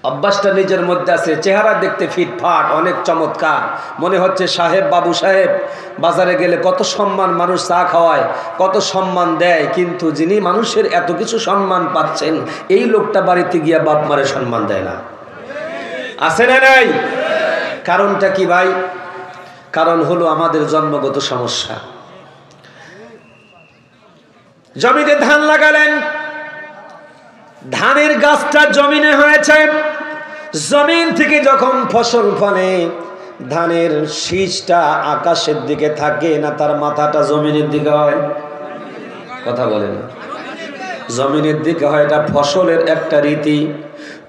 অভ্যাসটা নিজের মধ্যে আছে। চেহারা দেখতে ফিটফাট, অনেক চমৎকার, মনে হচ্ছে সাহেব, বাবু সাহেব। বাজারে গেলে কত সম্মান, মানুষ চা খাওয়ায়, কত সম্মান দেয়, কিন্তু যিনি মানুষের এত কিছু সম্মান পাচ্ছেন এই লোকটা বাড়িতে গিয়া বাপ মারে সম্মান দেয় না। আছে না নাই? কারণটা কি ভাই? কারণ হলো আমাদের জন্মগত সমস্যা। জমিতে ধান লাগালেন, ধানের গাছটা জমিনে হয়েছে, জমিন থেকে যখন ফসল ফলে ধানের শীষটা আকাশের দিকে থাকে না তার মাথাটা জমিনের দিকে হয়? কথা বলে না, জমিনের দিকে হয়। এটা ফসলের একটা রীতি।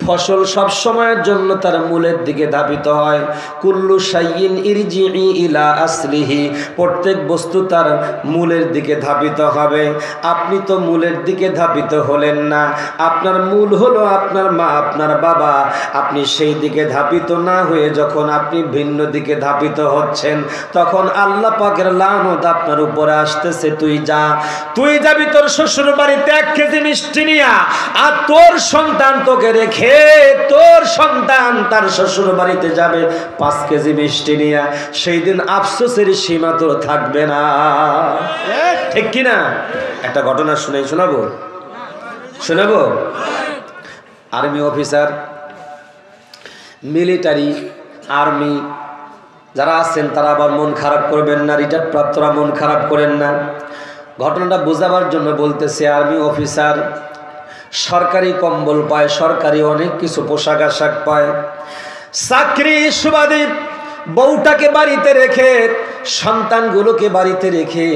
ফসল সব সময়ের জন্য তার মূলের দিকে ধাবিত হয়। কুল্লু শাইইন ইরজিই ইলা আসলিহি, প্রত্যেক বস্তু তার মূলের দিকে ধাবিত হবে। আপনি তো মূলের দিকে ধাবিত হলেন না, আপনার মূল হলো আপনার মা, আপনার বাবা। আপনি সেই দিকে ধাবিত না হয়ে যখন আপনি ভিন্ন দিকে ধাবিত হচ্ছেন, তখন আল্লাহ পাকের লানত আপনার উপরে আসতেছে। তুই যাবি তোর শ্বশুর বাড়িতে 1 কেজি মিষ্টি নিয়া, আর তোর সন্তান তোকে রেখে তোর সন্তান তার শ্বশুর বাড়িতে যাবে 5 কেজি মিষ্টি নিয়া। সেই দিন আফসোসের সীমা তোর থাকবে না, ঠিক কিনা? একটা ঘটনা শোনাবো। আর্মি অফিসার, মিলিটারি, আর্মি যারা আছেন তারা আবার মন খারাপ করবেন না, রিটায়ার্ড প্রাপ্তরা মন খারাপ করেন না। ঘটনাটা বোঝাবার জন্য বলতেছে, আর্মি অফিসার সরকারি কম্বল পায়, সরকারি অনেক কিছু পোশাক আশাক পায়। চাকরি সুবাদে বউটাকে বাড়িতে রেখে, সন্তানগুলোকে বাড়িতে রেখে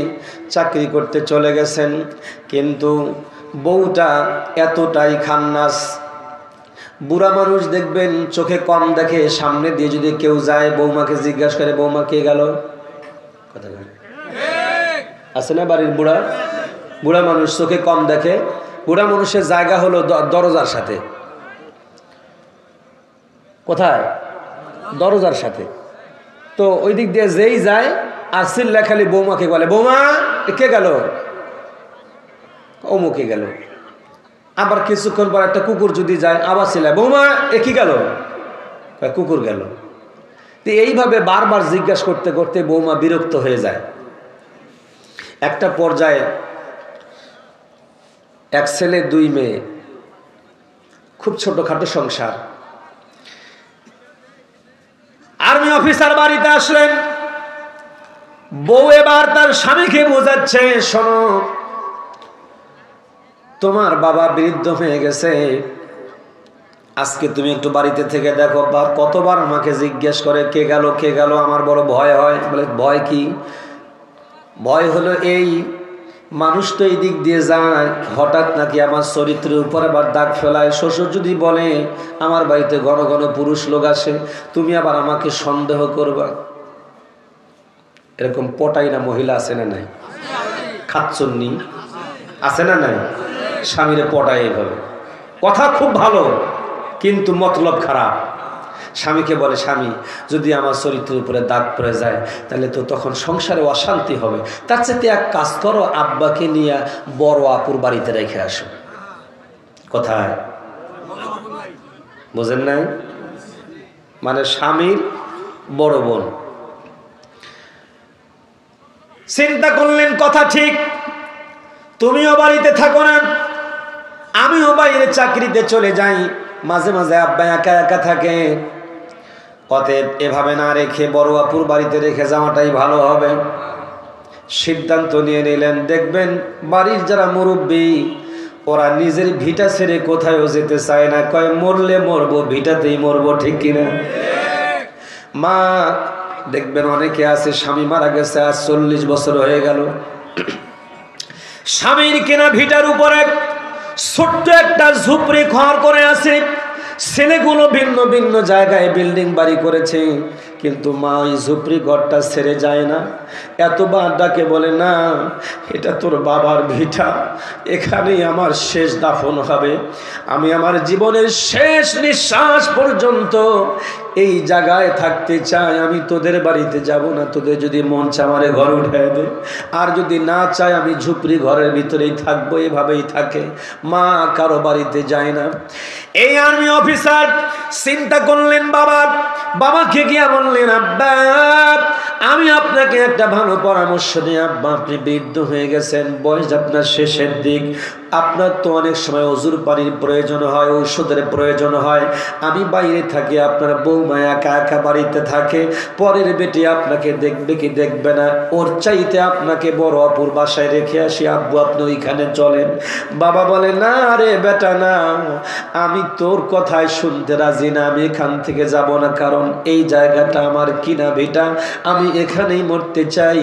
চাকরি করতে চলে গেছেন। কিন্তু বউটা এতটাই খান্নাস। বুড়া মানুষ দেখবেন চোখে কম দেখে, সামনে দিয়ে যদি কেউ যায় বৌমাকে জিজ্ঞাসা করে, বৌমা কে গেল? কথা আছে না বাড়ির বুড়া মানুষ চোখে কম দেখে। বুড়া মানুষের জায়গা হলো দরজার সাথে। কোথায়? দরজার সাথে। তো ওই দিক দিয়ে যেই যায় আর চিল্লা খালি বৌমাকে বলে, বৌমা কে গেল? অমুকে গেল। আবার কিছুক্ষণ পর একটা কুকুর যদি যায় আবার চিল্লায়, বৌমা এ কি গেল? কুকুর গেল। তো এইভাবে বারবার জিজ্ঞাসা করতে করতে বৌমা বিরক্ত হয়ে যায়। একটা পর্যায়ে 1 ছেলে 2 মেয়ে, খুব ছোটখাটো সংসার। আর্মি অফিসার বাড়িতে আসলেন। বউ এবার তার স্বামীকে বোঝাচ্ছে, শোনো তোমার বাবা বৃদ্ধ হয়ে গেছে, আজকে তুমি একটু বাড়িতে থেকে দেখো। কতবার আমাকে জিজ্ঞেস করে কে গেল, আমার বড় ভয় হয়। বলে ভয় কি? ভয় হলো এই, মানুষ তো এই দিক দিয়ে যায়, হঠাৎ নাকি আমার চরিত্রের উপর আবার দাগ ফেলায়। শ্বশুর যদি বলে আমার বাড়িতে ঘন ঘন পুরুষ লোক আসে, তুমি আবার আমাকে সন্দেহ করবা। এরকম পটাই না মহিলা আছে না নাই? খাচ্চন্নি আছে না নাই? স্বামীরে পটায় এইভাবে। কথা খুব ভালো কিন্তু মতলব খারাপ। স্বামীকে বলে, স্বামী যদি আমার চরিত্রের উপরে দাগ পড়ে যায় তাহলে তো তখন সংসারে অশান্তি হবে, তার চেয়ে এক কাজ করো, আব্বাকে নিয়ে বড় আপুর বাড়িতে রেখে আসো। কোথায়? বোঝেন নাই? মানে স্বামীর বড় বোন। চিন্তা করলেন কথা ঠিক, তুমিও বাড়িতে থাকো না, আমিও বাইরে চাকরিতে চলে যাই, মাঝে মাঝে আব্বা একা একা থাকে। অতএব এভাবে না রেখে বড় আপুর বাড়িতে রেখে যাওয়াটাই ভালো হবে। সিদ্ধান্ত নিয়ে নিলেন। দেখবেন বাড়ির যারা মুরব্বী ওরা নিজের ভিটা ছেড়ে কোথায়ও যেতে চায় না, কয় মরলে মরবো, ভিটাতেই মরবো, ঠিক কিনা? মা দেখবেন অনেকে আছে স্বামী মারা গেছে আজ 40 বছর হয়ে গেল, স্বামীর কেনা ভিটার উপরে ছোট্ট একটা ঝুপড়ি ঘর করে আছে। ছেলেগুলো ভিন্ন ভিন্ন জায়গায় বিল্ডিং বাড়ি করেছে, কিন্তু মা ওই ঝুপড়ি ঘরটা ছেড়ে যায় না। এতবার ডাকে, বলে না এটা তোর বাবার ভিটা, এখানেই আমার শেষ দাফন হবে, আমি আমার জীবনের শেষ নিঃশ্বাস পর্যন্ত এই জায়গায় থাকতে চাই, আমি তোদের বাড়িতে যাব না। তোদের যদি মন চায় আমারে ঘর উঠায় দে, আর যদি না চায় আমি ঝুপড়ি ঘরের ভিতরেই থাকবো। এভাবেই থাকে, মা কারো বাড়িতে যায় না। এই আর্মি অফিসার চিন্তা করলেন, বাবাকে গিয়া বললেন, আব্বা আমি আপনাকে একটা ভালো পরামর্শ দিই আব্বা, আপনি বৃদ্ধ হয়ে গেছেন, বয়স আপনার শেষের দিক, আপনার তো অনেক সময় অজুর পানির প্রয়োজন হয়, ঔষধের প্রয়োজন হয়। আমি বাইরে থাকি, আপনার বৌমা একা একা বাড়িতে থাকে, পরের বেটি আপনাকে দেখবে কি দেখবে না, ওর চাইতে আপনাকে বড় অপুর বাসায় রেখে আসি আব্বু, আপনি ওইখানে চলেন। বাবা বলে না রে বেটা না, আমি তোর কথায় শুনতে রাজি না, আমি এখান থেকে যাব না, কারণ এই জায়গাটা আমার কিনা ভিটা, আমি এখানেই মরতে চাই।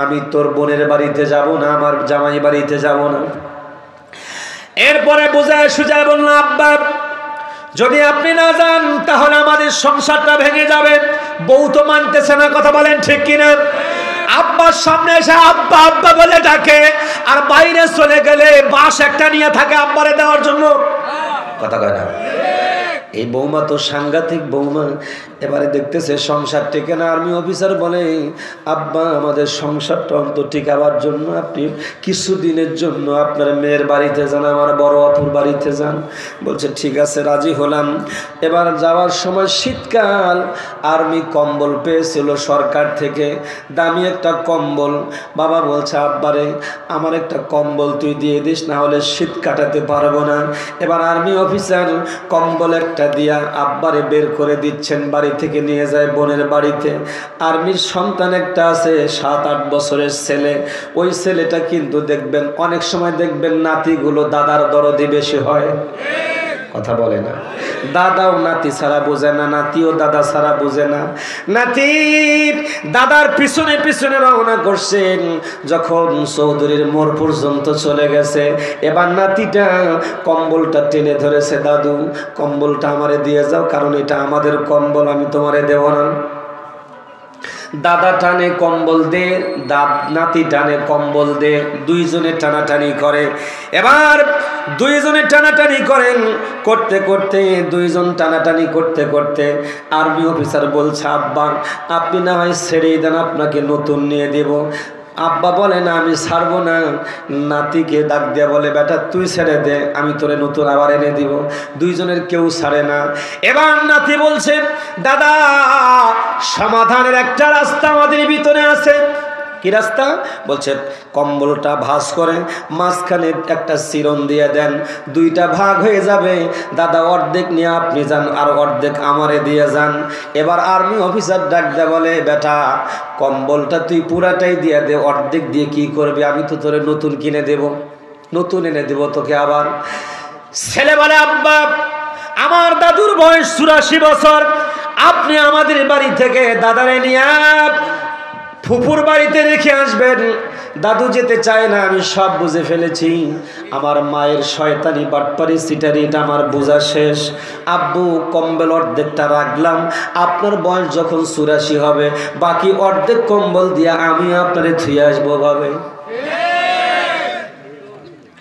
আমি তোর বোনের বাড়িতে যাব না, আমার জামাই বাড়িতে যাব না। এরপরে বোঝায় সুজায় বলল আব্বা, যদি আপনি না যান তাহলে আমাদের সংসারটা ভেঙে যাবে। বউ তো মানতেছে না, কথা বলেন ঠিক কিনা? আব্বার সামনে এসে আব্বা আব্বা বলে ডাকে, আর বাইরে চলে গেলে বাঁশ একটা নিয়ে থাকে আব্বারে দেওয়ার জন্য, কথা কয় না? এই বৌমা তো সাংঘাতিক বৌমা। এবারে দেখতেছে সংসার টিকে না। আর্মি অফিসার বলে আব্বা, আমাদের সংসারটা অন্তত টিকাবার জন্য আপনি কিছুদিনের জন্য আপনার মেয়ের বাড়িতে যান, আমার বড় অপুর বাড়িতে যান। বলছে ঠিক আছে, রাজি হলাম। এবার যাওয়ার সময় শীতকাল, আর্মি কম্বল পেয়েছিল সরকার থেকে, দামি একটা কম্বল। বাবা বলছে আব্বারে, আমার একটা কম্বল তুই দিয়ে দিস, না হলে শীত কাটাতে পারবো না। এবার আর্মি অফিসার কম্বল একটা দিয়া আব্বারে বের করে দিচ্ছেন, বাড়ি থেকে নিয়ে যায় বোনের বাড়িতে। আর্মির সন্তান একটা আছে 7-8 বছরের ছেলে, ওই ছেলেটা কিন্তু দেখবেন অনেক সময় দেখবেন নাতিগুলো দাদার দরদি বেশি হয়, কথা বলে না? দাদাও নাতি ছাড়া বোঝে না, নাতিও দাদা ছাড়া বোঝে না। নাতি দাদার পিছনে পিছনে রওনা করছেন, যখন চৌধুরীর মোড় পর্যন্ত চলে গেছে, এবার নাতিটা কম্বলটা টেনে ধরেছে, দাদু কম্বলটা আমারে দিয়ে যাও, কারণ এটা আমাদের কম্বল, আমি তোমারে দেব না। দাদা টানে কম্বল দে, নাতি টানে কম্বল দে, দুইজনে টানাটানি করে। এবার দুইজনে টানাটানি করেন, করতে করতে দুইজন টানাটানি করতে করতে আর্মি অফিসার বলছে আব্বা, আপনি না হয় ছেড়েই দেন, আপনাকে নতুন নিয়ে দেব। আব্বা বলে না, আমি ছাড়বো না। নাতিকে ডাক দিয়া বলে বেটা তুই ছেড়ে দে, আমি তোরে নতুন আবার এনে দিব। দুইজনের কেউ ছাড়ে না। এবার নাতি বলছে দাদা, সমাধানের একটা রাস্তা আমাদের ভিতরে আছে। কি রাস্তা? বলছে কম্বলটা ভাঁজ করে মাঝখানে একটা চিরন দিয়ে দেন, দুইটা ভাগ হয়ে যাবে। দাদা অর্ধেক নিয়ে আপনি যান, আর অর্ধেক আমারে দিয়ে যান। এবার আর্মি অফিসার ডাক দেয় বলে বেটা, কম্বলটা তুই পুরাটাই দিয়ে দে, অর্ধেক দিয়ে কি করবি? আমি তো তোরে নতুন কিনে দেব, নতুন এনে দেব তোকে আবার। ছেলে বলে আব্বা, আমার দাদুর বয়স 84 বছর, আপনি আমাদের বাড়ি থেকে দাদারে নিয়ে ফুপুর বাড়িতে রেখে আসবেন। দাদু যেতে চায় না, আমি সব বুঝে ফেলেছি। আমার মায়ের শয়তানি বাটপারি সিটারি এটা আমার বোঝা শেষ। আব্বু কম্বল অর্ধেকটা রাখলাম, আপনার বয়স যখন 84 হবে, বাকি অর্ধেক কম্বল দিয়া আমি আপনারে থুয়ে আসবো ভাবে।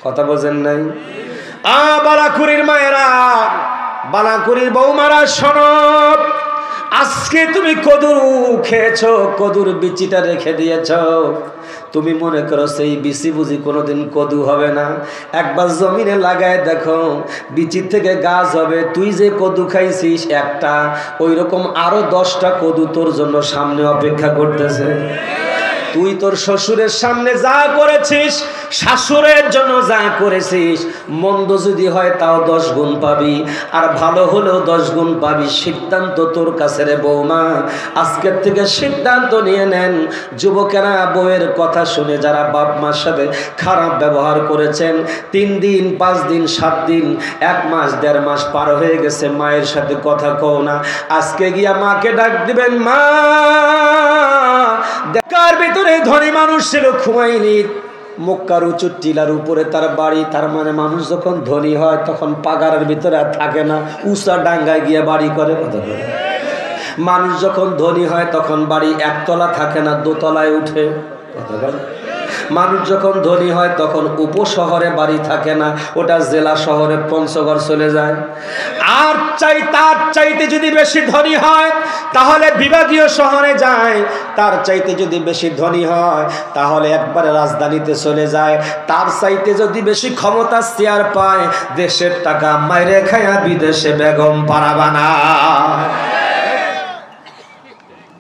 কথা বোঝেন নাই? বালাকুড়ির মায়েরা, বালাকুড়ির বৌমারা শোনো, আজকে তুমি কদুর খেয়েছো, কদুর বিচিটা রেখে দিয়েছ। তুমি মনে করো সেই বিচি বুঝি কোনোদিন কদু হবে না? একবার জমিনে লাগায় দেখো, বিচির থেকে গাছ হবে। তুই যে কদু খাইছিস একটা, ওই রকম আরো 10টা কদু তোর জন্য সামনে অপেক্ষা করতেছে। তুই তোর শ্বশুরের সামনে যা করেছিস, শাশুড়ের জন্য যা করেছিস, মন্দ যদি হয় তাও 10 গুণ পাবি, আর ভালো হলেও 10 গুণ পাবি। সিদ্ধান্ত তোর কাছে রে বৌমা। আজকের থেকে সিদ্ধান্ত নিয়ে নেন, যুবকেরা বউয়ের কথা শুনে যারা বাপ মার সাথে খারাপ ব্যবহার করেছেন, 3 দিন 5 দিন 7 দিন 1 মাস 1.5 মাস পার হয়ে গেছে, মায়ের সাথে কথা কও না। আজকে গিয়া মাকে ডাক দিবেন, মা দেখার ভিতরে ধনী মানুষ ছিল খুমাইনি, মক্কার উঁচু টিলার উপরে তার বাড়ি। তার মানে মানুষ যখন ধনী হয় তখন পাগারের ভিতরে আর থাকে না, উঁচা ডাঙ্গায় গিয়ে বাড়ি করে। কথা বলে, মানুষ যখন ধনী হয় তখন বাড়ি একতলা থাকে না, দোতলায় উঠে। কথা বলে, মানুষ যখন ধনী হয় তখন উপশহরে বাড়ি থাকে না, ওটা জেলা শহরে পঞ্চগড় চলে যায়। আর তার চাইতে যদি বেশি ধনী হয় তাহলে বিভাগীয় শহরে যায়, তার চাইতে যদি বেশি ধনী হয় তাহলে একবারে রাজধানীতে চলে যায়, তার চাইতে যদি বেশি ক্ষমতা চেয়ার পায়, দেশের টাকা মাইরে খায়া বিদেশে বেগম পাড়া বানায়।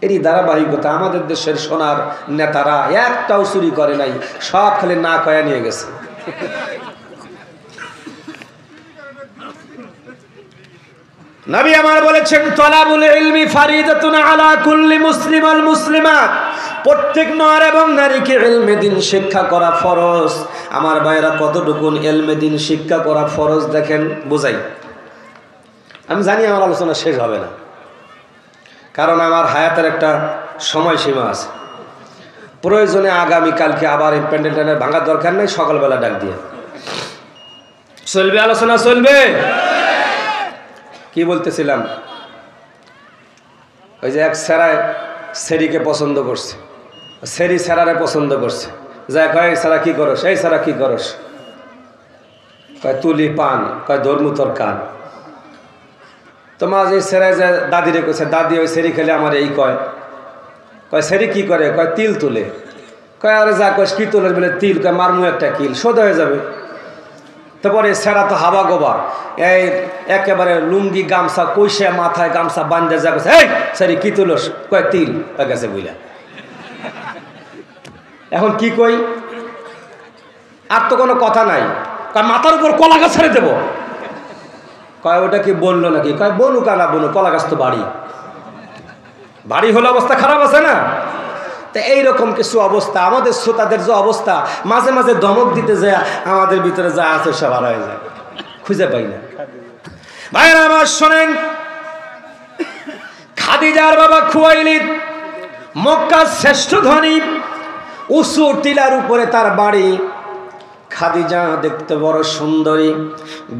এরই ধারাবাহিকতা। আমাদের দেশের সোনার নেতারা একটাও চুরি করে নাই, সব খালি না কয়া নিয়ে গেছে। নবী আমার বলেছেন, তলাবুল ইলমি ফারিদাতুন আলা কুল্লি মুসলিম ওয়াল মুসলিমাত, প্রত্যেক নর এবং নারীকে ইলমে দ্বীন শিক্ষা করা ফরজ। আমার ভাইরা, কতটুকুন ইলমে দ্বীন শিক্ষা করা ফরজ দেখেন, বুঝাই। আমি জানি আমার আলোচনা শেষ হবে না, কারণ আমার হায়াতের একটা সময়সীমা আছে। প্রয়োজনে আগামীকালকে আবার এই প্যান্ডেলটা ভাঙার দরকার নেই, সকালবেলা ডাক দিয়ে চলবে, আলোচনা চলবে। কি বলতেছিলাম, ওই যে এক সেরায় সেরিকে পছন্দ করছে, সেরি সেরারে পছন্দ করছে, যা কয় সারা কি করস, এই সারা কি করস, কয় তুলি পান, কয় ধর্মু তোর কান। তোমার এই সেরায় যে দাদিরে কইছে, দাদি ওই সেরি খেলে আমার এই কয়, কয় সেরি কি করে, কয় তিল তুলে। কয় আরে যা কয় কি তুলে বলে তিল, কয় মারমু একটা কিল, সোজা হয়ে যাবে। তারপরে সেরা তো হাবা গোবা, এই একেবারে লুঙ্গি গামছা কইসে মাথায় গামছা বান্ধে যা গেছে, এই সারি কি তুলস, কয় তিল হয়ে গেছে বুঝলা। এখন কি কই, আর তো কোনো কথা নাই, কয় মাথার উপর কলা গাছ ছেড়ে দেবো। কয় ওটা কি বললো নাকি, কয় বনু কানা বনু, কলা গাছ তো বাড়ি, বাড়ি হলে অবস্থা খারাপ আছে না। তো এইরকম কিছু অবস্থা, আমাদের শ্রোতাদের যে অবস্থা, মাঝে মাঝে ধমক দিতে যায় আমাদের ভিতরে যা আছে সব হারায় যায়, খুঁজে পাই না। ভাইরা আমার শোনেন, খাদিজার বাবা খুয়াইলিদ মক্কার শ্রেষ্ঠ ধনী, উঁচু টিলার উপরে তার বাড়ি। খাদিজা দেখতে বড় সুন্দরী,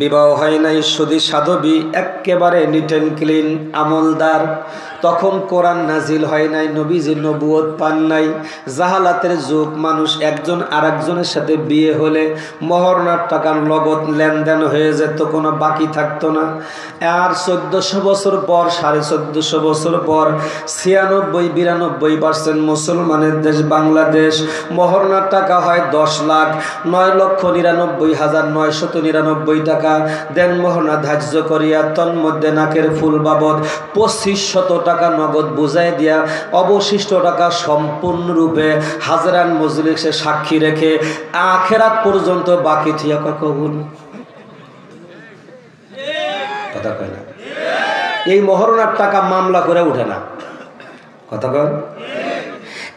বিবাহ হয় নাই, শুধু সাধবী, একেবারে নিট অ্যান্ড ক্লিন, আমলদার। তখন কোরআন নাজিল হয় নাই, নবীজি নবুয়ত পান নাই, জাহালাতের যুগ। মানুষ একজন আরেকজনের সাথে বিয়ে হলে মহরনার টাকার লগত লেনদেন হয়ে যেত, কোনো বাকি থাকতো না। আর 1400 বছর পর, 1450 বছর পর 96-92% মুসলমানের দেশ বাংলাদেশ, মহরনার টাকা হয় 10 লাখ, 9,99,999 টাকা দেন মোহনা ধার্য করিয়া, তন্মধ্যে নাকের ফুল বাবদ 2500 টাকা নগদ বুঝাই দিয়া, অবশিষ্ট টাকা সম্পূর্ণরূপে হাজরান মজলিসে সাক্ষী রেখে আখেরাত পর্যন্ত বাকি থিয়া কবুল। কথা কয় না, এই মহরনার টাকা মামলা করে উঠে না, কথা কয়।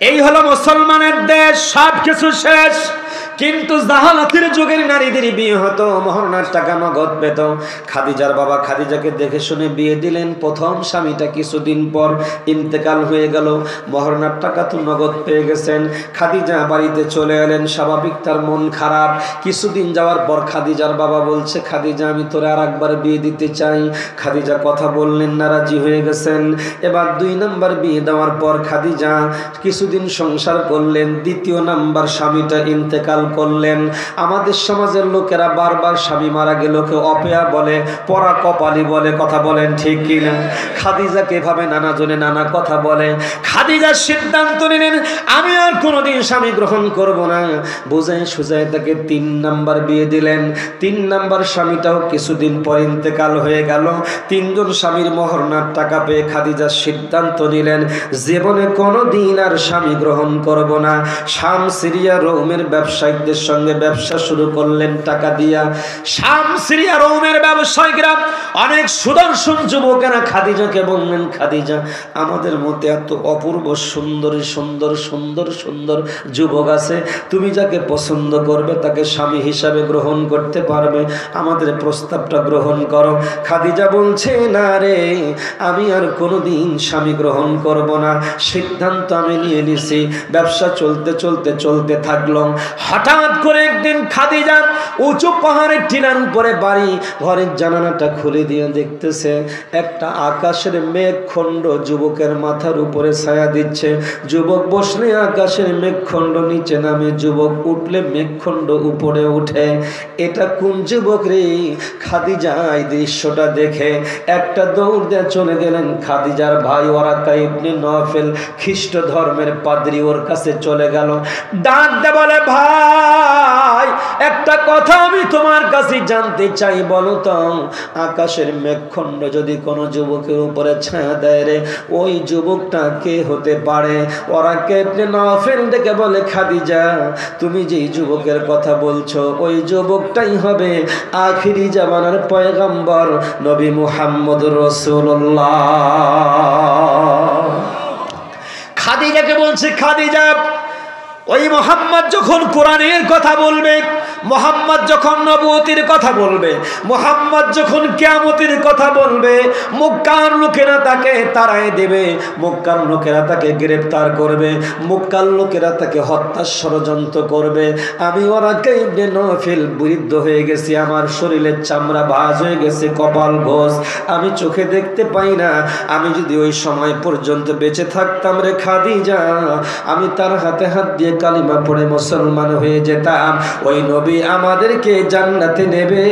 এই হলো মুসলমানের দেশ, সব কিছু শেষ। কিন্তু জাহালাতের যুগের নারীদের বিয়ে হতো, মহরনার টাকা নগদ পেত। খাদিজার বাবা খাদিজাকে দেখে শুনে বিয়ে দিলেন। প্রথম স্বামীটা কিছুদিন পর ইন্তেকাল হয়ে গেল, মহরনার টাকা তো নগদ পেয়ে গেছেন। খাদিজা বাড়িতে চলে এলেন, স্বাভাবিক তার মন খারাপ। কিছুদিন যাওয়ার পর খাদিজার বাবা বলছে, খাদিজা আমি তোরে আর একবার বিয়ে দিতে চাই। খাদিজা কথা বললেন না, রাজি হয়ে গেছেন। এবার 2 নাম্বার বিয়ে দেওয়ার পর খাদিজা কিছুদিন সংসার করলেন, 2য় নাম্বার স্বামীটা ইন্তেকাল করলেন। আমাদের সমাজের লোকেরা বারবার স্বামী মারা গেল কেউ অপয়া বলে, পরা কপালি বলে, কথা বলেন ঠিক কিনা। খাদিজাকে এভাবে নানা জনে নানা কথা বলে। খাদিজার সিদ্ধান্ত নিলেন, আমি আর কোনোদিন স্বামী গ্রহণ করব না। বুঝায় সুজায় তাকে 3 নাম্বার বিয়ে দিলেন। 3 নাম্বার স্বামীটাও কিছুদিন পর ইন্তেকাল হয়ে গেল। 3 জন স্বামীর মহরনার টাকা পেয়ে খাদিজার সিদ্ধান্ত নিলেন, জীবনে কোনোদিন আর স্বামী গ্রহণ করব না। শাম, সিরিয়া, রোমের ব্যবসায়ীদের সঙ্গে ব্যবসা শুরু করলেন টাকা দিয়া। শাম, সিরিয়া, রোমের ব্যবসায়ীরা অনেক সুদর্শন যুবকেরা খাদিজাকে বললেন, খাদিজা আমাদের মধ্যে এত অপূর্ব সুন্দরী সুন্দর সুন্দর সুন্দর যুবক আছে, তুমি যাকে পছন্দ করবে তাকে স্বামী হিসাবে গ্রহণ করতে পারবে, আমাদের প্রস্তাবটা গ্রহণ করো। খাদিজা বলছে, না রে, আমি আর কোনোদিন স্বামী গ্রহণ করব না, সিদ্ধান্ত আমি নিয়ে নিছি। ব্যবসা চলতে চলতে চলতে থাকলো। হঠাৎ করে একদিন খাদিজা উঁচু পাহাড়ের টিলার উপরে বাড়ি, ঘরের জানালাটা খুলে দিয়ে দেখতেছে একটা আকাশের মেঘখণ্ড যুবকের মাথার উপরে ছায়া দিচ্ছে। যুবক বসলে আকাশের মেঘখণ্ড নিচে নামে, যুবক উঠলে মেঘখণ্ড উপরে উঠে। এটা কোন যুবক রে? খাদিজা এই দৃশ্যটা দেখে একটা দৌড় দিয়ে চলে গেলেন খাদিজার ভাই ওয়ারাকা ইবনে নওফেল, খ্রিস্ট ধর্মের পাদ্রী, ওর কাছে চলে গেল। ডাক দে বলে, ভাই ভাই একটা কথা আমি তোমার কাছে জানতে চাই, বলো তো আকাশের মেঘখণ্ড যদি কোনো যুবকের উপরে ছায়া দেয় রে, ওই যুবকটা কে হতে পারে? ওরা ইবনে নাফিল ডেকে বলে, খাদিজা তুমি যেই যুবকের কথা বলছো ওই যুবকটাই হবে আখিরি জামানার পয়গম্বর নবী মুহাম্মদুর রাসূলুল্লাহ। খাদিজাকে বলছে, খাদিজা ওই মোহাম্মদ যখন কোরআনের কথা বলবে, মোহাম্মদ যখন নবুয়তির কথা বলবে, মোহাম্মদ যখন কিয়ামতের কথা বলবে, মক্কার লোকেরা তাকে তাড়াই দেবে, মক্কার লোকেরা তাকে গ্রেফতার করবে, মক্কার লোকেরা তাকে হত্যার ষড়যন্ত্র করবে। আমি ওরাকে ইবনে নাফিল বৃদ্ধ হয়ে গেছি, আমার শরীরের চামড়া ভাঁজ হয়ে গেছে, কপাল ঘোষ, আমি চোখে দেখতে পাই না। আমি যদি ওই সময় পর্যন্ত বেঁচে থাকতাম রে খাদিজা, আমি তার হাতে হাত দিয়ে কালিমা পড়ে মুসলমান হয়ে যেতাম। ওই নবী আমাদেরকে জান্নাতে নেবে,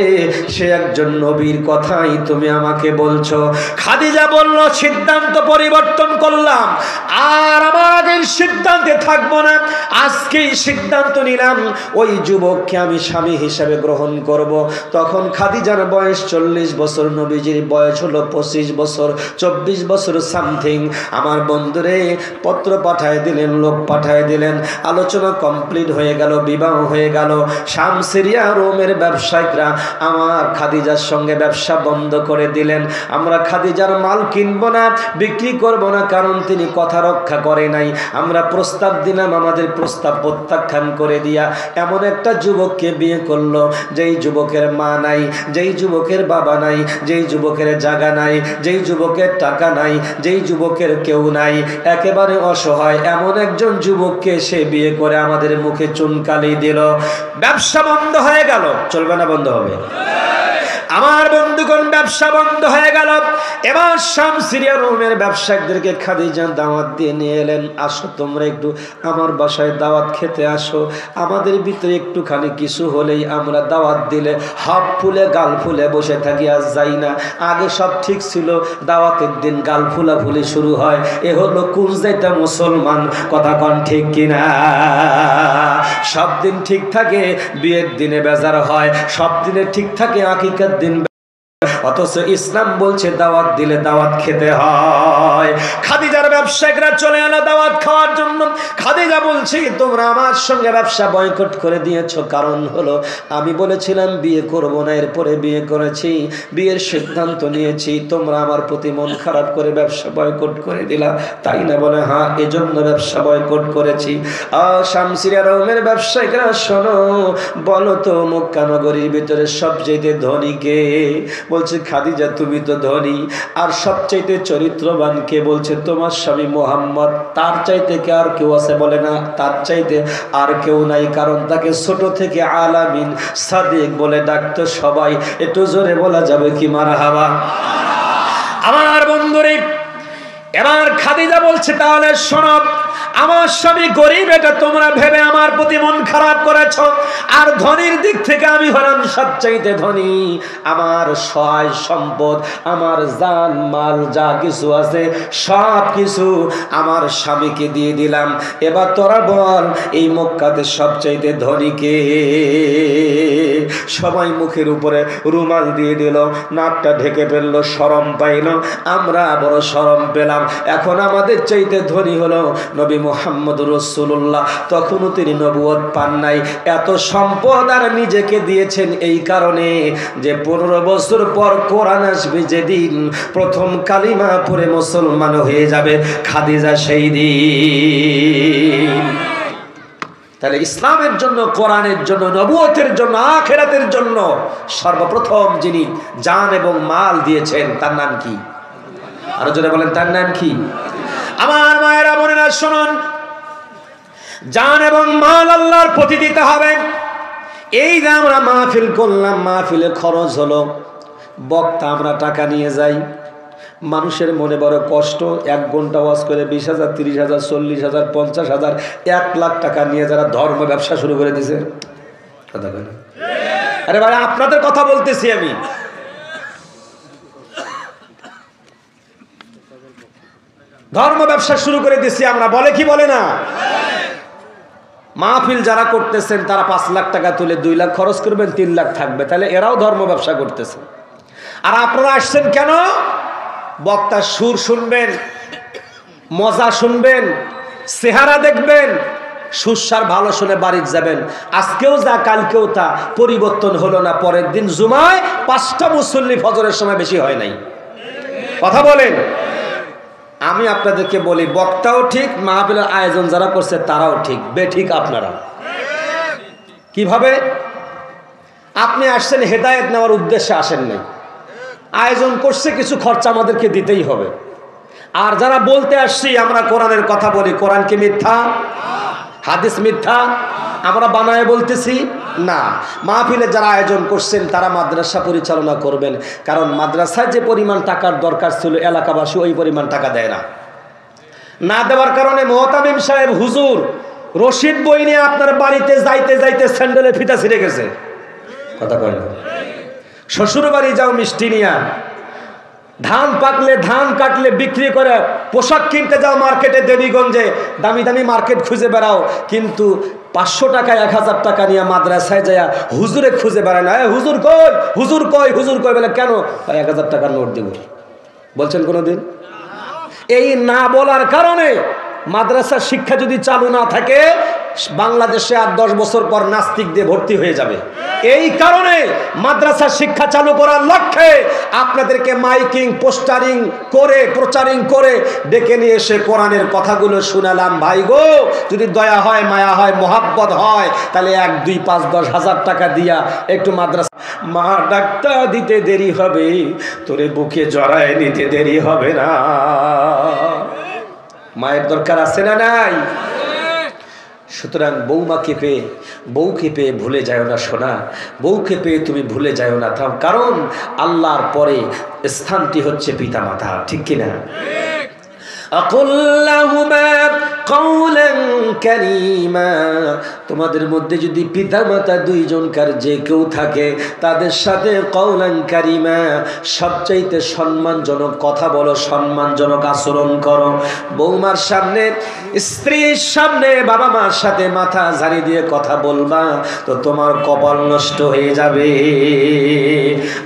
সে একজন নবীর কথাই তুমি আমাকে বলছো। খাদিজা বলল, সিদ্ধান্ত পরিবর্তন করলাম, আর আমাদের সিদ্ধান্তে থাকবো না। আজকেই সিদ্ধান্ত নিলাম ওই যুবককে আমি স্বামী হিসেবে গ্রহণ করব। তখন খাদিজার বয়স 40 বছর, নবীজির বয়স হলো 25 বছর, 24 বছর সামথিং। আমার বন্ধুরে পত্র পাঠায় দিলেন, লোক পাঠায় দিলেন, আলোচনা কমপ্লিট হয়ে গেল, বিবাহ হয়ে গেল। শাম, সিরিয়া, রোমের ব্যবসায়িকরা আমার খাদিজার সঙ্গে ব্যবসা বন্ধ করে দিলেন। আমরা খাদিজার মাল কিনবো না, বিক্রি করব না, কারণ তিনি কথা রক্ষা করে নাই। আমরা প্রস্তাব দিলাম, আমাদের প্রস্তাব প্রত্যাখ্যান করে দিয়া এমন একটা যুবককে বিয়ে করলো, যেই যুবকের মা নাই, যেই যুবকের বাবা নাই, যেই যুবকের জায়গা নাই, যেই যুবকের টাকা নাই, যেই যুবকের কেউ নাই, একেবারে অসহায় এমন একজন যুবককে সে বিয়ে করে আমাদের মুখে চুনকালি দিল। ব্যবসা বন্ধ হয়ে গেল। চলবে না? বন্ধ হবে। আমার বন্ধুগণ, ব্যবসা বন্ধ হয়ে গেল। এবার শাম, সিরিয়া, রোমের ব্যবসায়ীদেরকে খাদিজা দাওয়াত দিয়ে নিয়ে এলেন, আসো তোমরা একটু আমার বাসায় দাওয়াত খেতে আসো। আমাদের ভিতরে একটুখানি কিছু হলেই আমরা দাওয়াত দিলে হাত ফুলে গাল ফুলে বসে থাকি, আর যাই না। আগে সব ঠিক ছিল, দাওয়াতের দিন গাল ফুলাফুলি শুরু হয়। এ হলো কুলজাইতা মুসলমান, কথা কন ঠিক কিনা? সব দিন ঠিক থাকে, বিয়ের দিনে বেজার হয়, সব দিনে ঠিক থাকে, আকিকার দিন। অথচ ইসলাম বলছে দাওয়াত দিলে দাওয়াত খেতে হয়। খাদিজার ব্যবসায়ীরা চলে এলো দাওয়াত খাওয়ার জন্য। খাদিজা বলছে, তোমরা আমার সঙ্গে ব্যবসা বয়কট করে দিয়েছো, কারণ হলো আমি বলেছিলাম বিয়ে করব না, এরপরে বিয়ে করেছি, বিয়ের সিদ্ধান্ত নিয়েছি, তোমরা আমার প্রতি মন খারাপ করে ব্যবসা বয়কট করে দিলা, তাই না? বলে হ্যাঁ, এজন্য ব্যবসা বয়কট করেছি। শাম, সিরিয়া, রোমের ব্যবসায়ীরা শোনো, বলো তো মক্কা নগরীর ভিতরে সবচেয়ে ধনী কে? বলছে খাদিজা তুমি তো ধনী। আর সবচাইতে চরিত্রবান কে? বলছে তোমার স্বামী মুহাম্মদ। তার চাইতে কে আর কেউ আছে? বলে না, তার চাইতে আর কেউ নাই, কারণ তাকে ছোট থেকে আলামিন সাদিক বলে ডাকতো সবাই। একটু জোরে বলা যাবে কি মারহাবা? আমার বন্ধুরে, এবার খাদিজা বলছে, তাহলে শোনো, আমার স্বামী গরিব এটা তোমরা ভেবে আমার প্রতি মন খারাপ করেছ, আর ধনীর দিক থেকে আমি হলাম সবচাইতে ধনী। আমার সহায় সম্পদ, আমার জান মাল যা কিছু আছে সব কিছু আমার স্বামীকে দিয়ে দিলাম। এবার তোরা বল, এই মক্কাতে সবচাইতে ধনী কে? সবাই মুখের উপরে রুমাল দিয়ে দিল, নাকটা ঢেকে ফেললো, শরম পাইল। আমরা বড় শরম পেলাম। এখন আমাদের চাইতে ধনী হলো নবী মুহাম্মদুর রাসূলুল্লাহ। তখনও তিনি নবুয়ত পান নাই। এত সম্পদ আর নিজেকে দিয়েছেন এই কারণে যে 15 বছর পর কোরআন আসবে, যেদিন প্রথম কালিমা পড়ে মুসলমান হয়ে যাবে খাদিজা সেই দিন। তাহলে ইসলামের জন্য, কোরআনের জন্য, নবুয়তের জন্য, আখিরাতের জন্য সর্বপ্রথম যিনি জান এবং মাল দিয়েছেন তার নাম কি? আরো জোরে বলেন, তার নাম কি? আমার মায়েরা বোনেরা শুনুন, জান এবং মাল আল্লাহর প্রতি দিতে হবে। এই যে আমরা মাহফিল করলাম, মাহফিলে খরচ হলো, বক্তা আমরা টাকা নিয়ে যাই, মানুষের মনে বড় কষ্ট। 1 ঘন্টা ওয়াজ করে 20,000, 30,000, 40,000, 50,000, 1 লাখ টাকা নিয়ে যারা ধর্ম ব্যবসা শুরু করে দিছে, কথা বলেন। আরে ভাই, আপনাদের কথা বলতেছি আমি। ধর্ম ব্যবসা শুরু করে দিছি আমরা, বলে কি বলে না? মাহফিল যারা করতেছেন তারা 5 লাখ টাকা তুলে 2 লাখ খরচ করবেন, 3 লাখ থাকবে, তাহলে এরাও ধর্ম ব্যবসা করতেছে। আর আপনারা আসছেন কেন? বক্তার সুর শুনবেন, মজা শুনবেন, চেহারা দেখবেন, সুস্বার ভালো শুনে বাড়ি যাবেন। আজকেও যা কালকেও তা, পরিবর্তন হলো না। পরের দিন জুমায় 5টা মুসল্লি ফজরের সময় বেশি হয় নাই। কথা বলেন। আমি আপনাদেরকে বলি, বক্তাও ঠিক, মাহফিলের আয়োজন যারা করছে তারাও ঠিক, বেঠিক আপনারা। কিভাবে? আপনি আসছেন হেদায়েত নেওয়ার উদ্দেশ্যে আসেন নাই, আয়োজন করছে, কিছু খরচা আমাদেরকে দিতেই হবে। আর যারা বলতে আসছি আমরা কোরআনের কথা বলি, কোরআন কি মিথ্যা? হাদিস মিথ্যা? আমরা বানায় বলতেছি না। মাহফিলে যারা আয়োজন করছেন তারা মাদ্রাসা পরিচালনা করবেন, কারণ মাদ্রাসায় যে পরিমাণ টাকার দরকার ছিল এলাকাবাসী ওই পরিমাণ টাকা দেয় না। না দেওয়ার কারণে মোহতামিম সাহেব হুজুর রশিদ বই নিয়ে আপনার বাড়িতে যাইতে যাইতে স্যান্ডেলে ফিতা ছিঁড়ে গেছে। কথা কয় না? শ্বশুর বাড়ি যাও মিষ্টি নিয়া, ধান পাকলে ধান কাটলে বিক্রি করে, পোশাক কিনতে যাও মার্কেটে দেবীগঞ্জে, দামি দামি মার্কেট খুঁজে বেড়াও, কিন্তু 500 টাকা 1000 টাকা নিয়ে মাদ্রাসায় যায় হুজুরে খুঁজে বেড়ায় না। হুজুর কই, হুজুর কই, হুজুর কই বলে কেন? 1000 টাকার নোট দিব। বলছেন কোনোদিন? এই না বলার কারণে মাদ্রাসার শিক্ষা যদি চালু না থাকে, বাংলাদেশে আর 10 বছর পর নাস্তিক দিয়ে ভর্তি হয়ে যাবে। এই কারণে মাদ্রাসার শিক্ষা চালু করার লক্ষ্যে আপনাদেরকে মাইকিং, পোস্টারিং করে, প্রচারিং করে ডেকে নিয়ে এসে কোরআনের কথাগুলো শুনালাম। ভাই গো, যদি দয়া হয়, মায়া হয়, মোহাব্বত হয়, তাহলে 1, 2, 5, 10 হাজার টাকা দিয়া একটু মাদ্রাসা। মা ডাক্তার দিতে দেরি হবে, তোরে বুকে জড়ায় নিতে দেরি হবে না। মায়ের দরকার আছে না নাই? সুতরাং বৌমাকে পেয়ে, বউকে পেয়ে ভুলে যাও না সোনা, বউকে পেয়ে তুমি ভুলে যাও না। কারণ আল্লাহর পরে স্থানটি হচ্ছে পিতা মাতা, ঠিক কিনা? তোমাদের মধ্যে যদি পিতা মাতা 2 জনকার যে কেউ থাকে, তাদের সাথে কওলান কারিমা, সবচাইতে সম্মানজনক কথা বলো, সম্মানজনক আচরণ করো। বৌমার সামনে, স্ত্রীর সামনে, বাবা মার সাথে মাথা ঝাড়ি দিয়ে কথা বলবা তো তোমার কপাল নষ্ট হয়ে যাবে।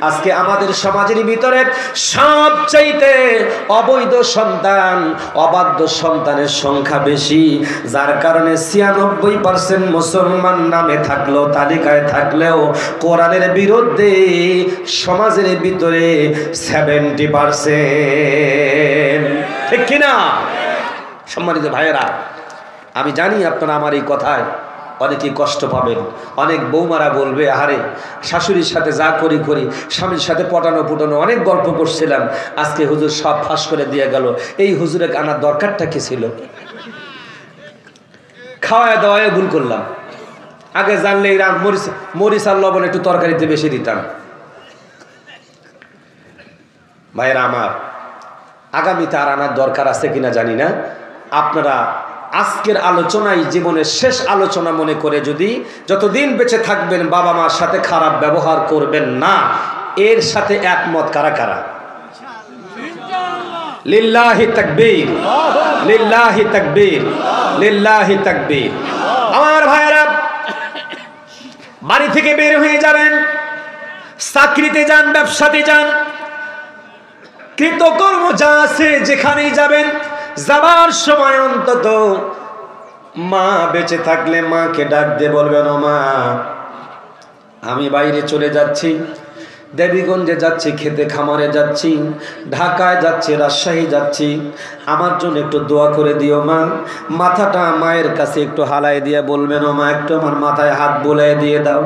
আজকে আমাদের সমাজের ভিতরে সবচাইতে অবৈধ সন্তান, অবাধ্য সন্তানের সংখ্যা বেশি, যার কারণে 96% মুসলমান নামে থাকলেও, তালিকায় থাকলেও কোরআনের বিরুদ্ধে সমাজের ভিতরে 70%। ঠিক কিনা? সম্মানিত ভাইয়েরা, আমি জানি আপনারা আমার এই কথায় অনেকেই কষ্ট পাবেন। অনেক বৌমারা বলবে, আরে শাশুড়ির সাথে যা করি করি, স্বামীর সাথে পটানো পুটানো অনেক গল্প করছিলাম, আজকে হুজুর সব ফাঁস করে দিয়ে গেল। এই হুজুরে আনার দরকারটা কি ছিল? খাওয়ায় দাওয়ায় ভুল করলাম। আগে জানলে মরিচ আর লবণ একটু তরকারিতে বেশি দিতাম। ভাইয়েরা আমার, আগামীতে আর আনার দরকার আছে কিনা জানি না। আপনারা আজকের আলোচনাই জীবনের শেষ আলোচনা মনে করে যদি যতদিন বেঁচে থাকবেন বাবা মার সাথে খারাপ ব্যবহার করবেন না, এর সাথে একমত কারা কারা? লিল্লাহি তাকবীর, লিল্লাহি তাকবীর, লিল্লাহি তাকবীর। আমার ভাইয়েরা, বাড়ি থেকে বের হয়ে যাবেন, চাকরিতে যান, ব্যবসাতে যান, কৃতকর্ম যা আছে যেখানেই যাবেন, যাবার সময় অন্তত মা বেঁচে থাকলে মাকে ডাক দিয়ে বলবেন, ও মা, আমি বাইরে চলে যাচ্ছি, দেবীগঞ্জে যাচ্ছি, খেতে খামারে যাচ্ছি, ঢাকায় যাচ্ছি, রাজশাহী যাচ্ছি, আমার জন্য একটু দোয়া করে দিও মা। মাথাটা মায়ের কাছে একটু হালাই দিয়ে বলবেন, ও মা, একটু আমার মাথায় হাত বুলাই দিয়ে দাও।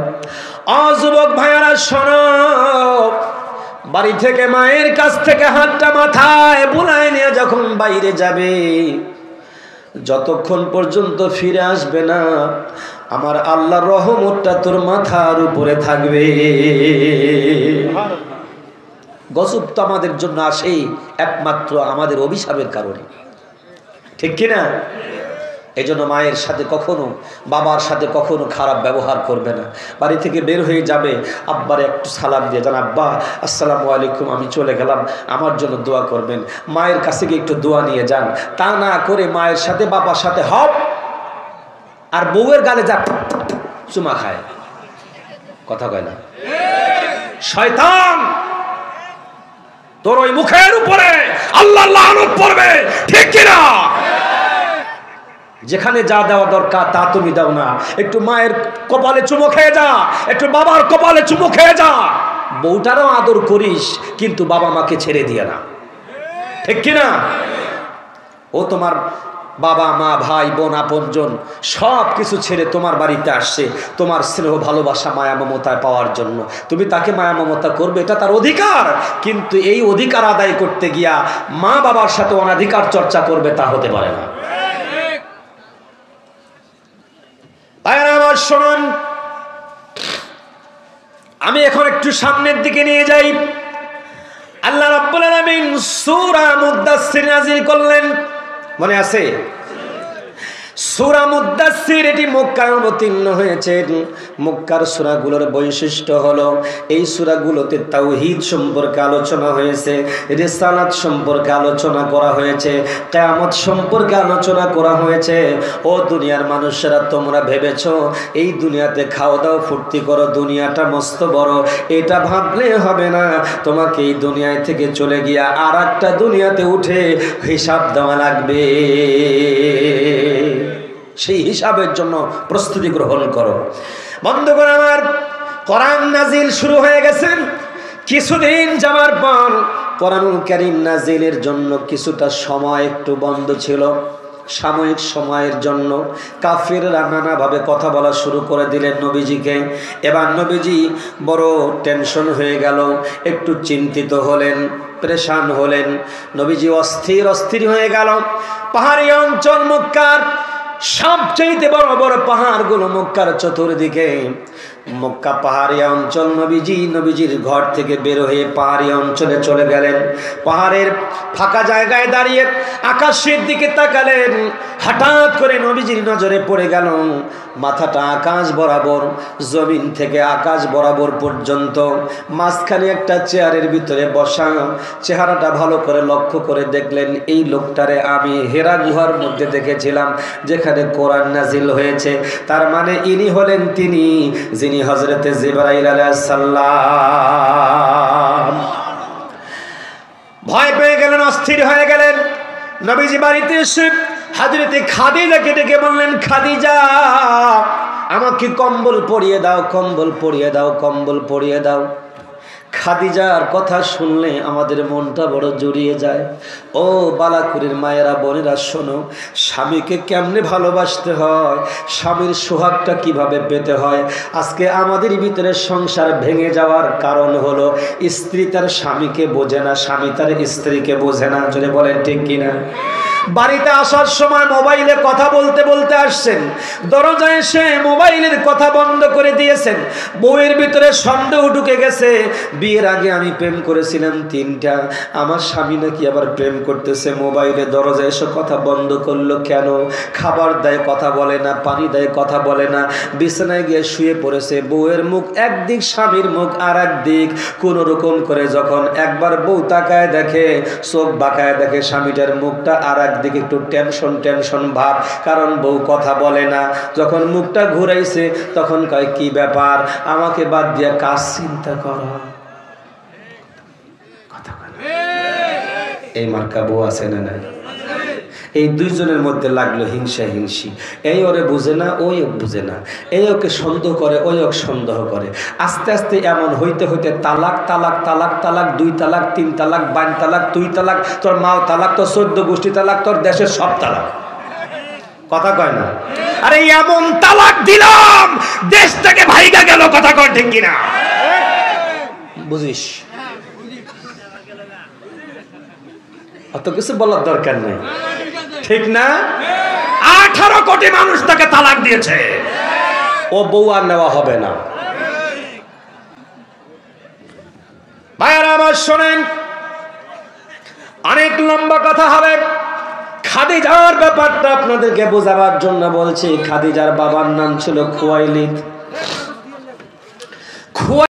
ও যুবক ভাইয়ারা শোনো, বাড়ি থেকে মায়ের কাছ থেকে হাতটা মাথায় বুলায় নিয়ে যখন বাইরে যাবে, যতক্ষণ পর্যন্ত ফিরে আসবে না, আমার আল্লাহর রহমতটা তোর মাথার উপরে থাকবে। গজব তো আমাদের জন্য আসেই একমাত্র আমাদের অভিশাপের কারণে, ঠিক কিনা? এই জন্য মায়ের সাথে কখনো, বাবার সাথে কখনো খারাপ ব্যবহার করবে না। বাড়ি থেকে বের হয়ে যাবে, আব্বারে একটু সালাম দিয়ে যান, আব্বা আসসালামু আলাইকুম, আমি চলে গেলাম, আমার জন্য দোয়া করবেন। মায়ের কাছে গিয়ে একটু দোয়া নিয়ে যান। তা না করে মায়ের সাথে বাবার সাথে হপ আর বউয়ের গালে যা চুমা খায়, কথা কয় না? শয়তান, তোর ওই মুখের উপরে আল্লাহর লানত পড়বে, ঠিক কিনা? যেখানে যা দেওয়া দরকার তা তুমি দাও না। একটু মায়ের কপালে চুমো খেয়ে যা, একটু বাবার কপালে চুমো খেয়ে যা। বউটারও আদর করিস, কিন্তু বাবা মাকে ছেড়ে দিয়ে না, ঠিক কিনা? ও তোমার বাবা মা ভাই বোন আপনজন সব কিছু ছেড়ে তোমার বাড়িতে আসছে তোমার স্নেহ ভালোবাসা মায়া মমতায় পাওয়ার জন্য। তুমি তাকে মায়া মমতা করবে, এটা তার অধিকার। কিন্তু এই অধিকার আদায় করতে গিয়া মা বাবার সাথে অনাধিকার চর্চা করবে, তা হতে পারে না। আমার শুনুন, আমি এখন একটু সামনের দিকে নিয়ে যাই। আল্লাহ রাব্বুল আলামিন সূরা মুদ্দাসসির নাযিল করলেন, মনে আছে? সূরা মুদ্দাসসির এটি মক্কায় অবতীর্ণ হয়েছে। মক্কার সূরাগুলোর বৈশিষ্ট্য হলো এই সূরাগুলোতে তাওহীদ সম্পর্কে আলোচনা হয়েছে, রিসালাত সম্পর্কে আলোচনা করা হয়েছে, কিয়ামত সম্পর্কে আলোচনা করা হয়েছে। ও দুনিয়ার মানুষেরা, তোমরা ভেবেছো এই দুনিয়াতে খাওয়া দাওয়া ফুর্তি করো, দুনিয়াটা মস্ত বড়, এটা ভাবলে হবে না। তোমাকে এই দুনিয়ায় থেকে চলে গিয়া আর একটা দুনিয়াতে উঠে হিসাব দেওয়া লাগবে। সেই হিসাবের জন্য প্রস্তুতি গ্রহণ করো। বন্ধুগণ আমার, কোরআন নাজিল শুরু হয়ে গেছে। কিছুদিন যাওয়ার পর কোরআনুল কারীম নাজিলের জন্য কিছুটা সময় একটু বন্ধ ছিল। সাময়িক সময়ের জন্য কাফিররা নানাভাবে কথা বলা শুরু করে দিলেন নবীজিকে। এবার নবীজি বড় টেনশন হয়ে গেল, একটু চিন্তিত হলেন, পেরেশান হলেন। নবীজি অস্থির হয়ে গেল। পাহাড়ি অঞ্চল মক্কার, সবচেয়ে বড় বড় পাহাড়গুলো মক্কার চতুর্দিকে। মক্কা পাহাড়ি অঞ্চল। নবীজির ঘর থেকে বের হয়ে পাহাড়ি অঞ্চলে চলে গেলেন। পাহাড়ের ফাঁকা জায়গায় দাঁড়িয়ে আকাশের দিকে তাকালেন। হঠাৎ করে নবীজির নজরে পড়ে গেল মাথাটা আকাশ বরাবর, জমিন থেকে আকাশ বরাবর পর্যন্ত মাঝখানে একটা চেয়ারের ভিতরে বসা। চেহারাটা ভালো করে লক্ষ্য করে দেখলেন, এই লোকটারে আমি হেরা গুহার মধ্যে দেখেছিলাম যেখানে কোরআন নাজিল হয়েছে। তার মানে ইনি হলেন তিনি যিনি হযরতে জিবরাইল আলাইহিস সালাম। ভয় পেয়ে গেলেন, অস্থির হয়ে গেলেন। নবীজি বাড়িতে এসে হযরতে খাদিজাকে ডেকে বললেন, খাদিজা আমাকে কম্বল পরিয়ে দাও, কম্বল পরিয়ে দাও, কম্বল পরিয়ে দাও। খাদিজার কথা শুনলে আমাদের মনটা বড় জড়িয়ে যায়। ও বালাকুরের মায়েরা বোনেরা, শোনো, স্বামীকে কেমনে ভালোবাসতে হয়, স্বামীর সোহাগটা কিভাবে পেতে হয়। আজকে আমাদের ভিতরে সংসার ভেঙে যাওয়ার কারণ হলো স্ত্রী তার স্বামীকে বোঝে না, স্বামী তার স্ত্রীকে বোঝে না। যদি বলেন ঠিক কিনা? বাড়িতে আসার সময় মোবাইলে কথা বলতে বলতে আসছেন, দরজায় এসে মোবাইলের কথা বন্ধ করে দিয়েছেন। বউয়ের ভিতরে সন্দেহ ঢুকে গেছে, বিয়ের আগে আমি প্রেম করেছিলাম 3টা, আমার স্বামী নাকি আবার প্রেম করতেছে। মোবাইলে দরজায় এসে কথা বন্ধ করলো কেন? খাবার দেয় কথা বলে না, পানি দেয় কথা বলে না। বিছানায় গিয়ে শুয়ে পড়েছে, বউয়ের মুখ একদিক, স্বামীর মুখ আর একদিক। কোনো রকম করে যখন একবার বউ তাকায় দেখে, চোখ বাঁকায় দেখে স্বামীটার মুখটা আর দিকে একটু টেনশন ভাব, কারণ বউ কথা বলে না। যখন মুখটা ঘুরাইছে তখন কয়, কি ব্যাপার, আমাকে বাদ দিয়ে কাজ চিন্তা করো। এই মার্কা বউ আছে না নাই? এই দুইজনের মধ্যে লাগলো হিংসি। এই ওরে বুঝে না, ওই বুঝে না। এই ওকে সন্দেহ করে, ওই ওকে সন্দেহ করে। আস্তে আস্তে এমন হইতে হইতে তালাক, 2 তালাক, 3 তালাক, 5 তালাক, 2 তালাক, তোর মাও তালাক, তোর 14 গোষ্ঠী তালাক, তোর দেশের সব তালাক। কথা কয় না? আরে এমন তালাক দিলাম দেশ থেকে ভাইগা গেল। কথা কয় ঠিক কিনা? বুঝিস? অত কিছু বলার দরকার নেই, ঠিক না? 18 কোটি মানুষ তাকে তালাক দিয়েছে, ও বউ আর নেওয়া হবে না। ভাইয়ারা আমার শোনেন, অনেক লম্বা কথা হবে। খাদিজার ব্যাপারটা আপনাদেরকে বোঝাবার জন্য বলছি। খাদিজার বাবার নাম ছিল খুয়াইলিদ।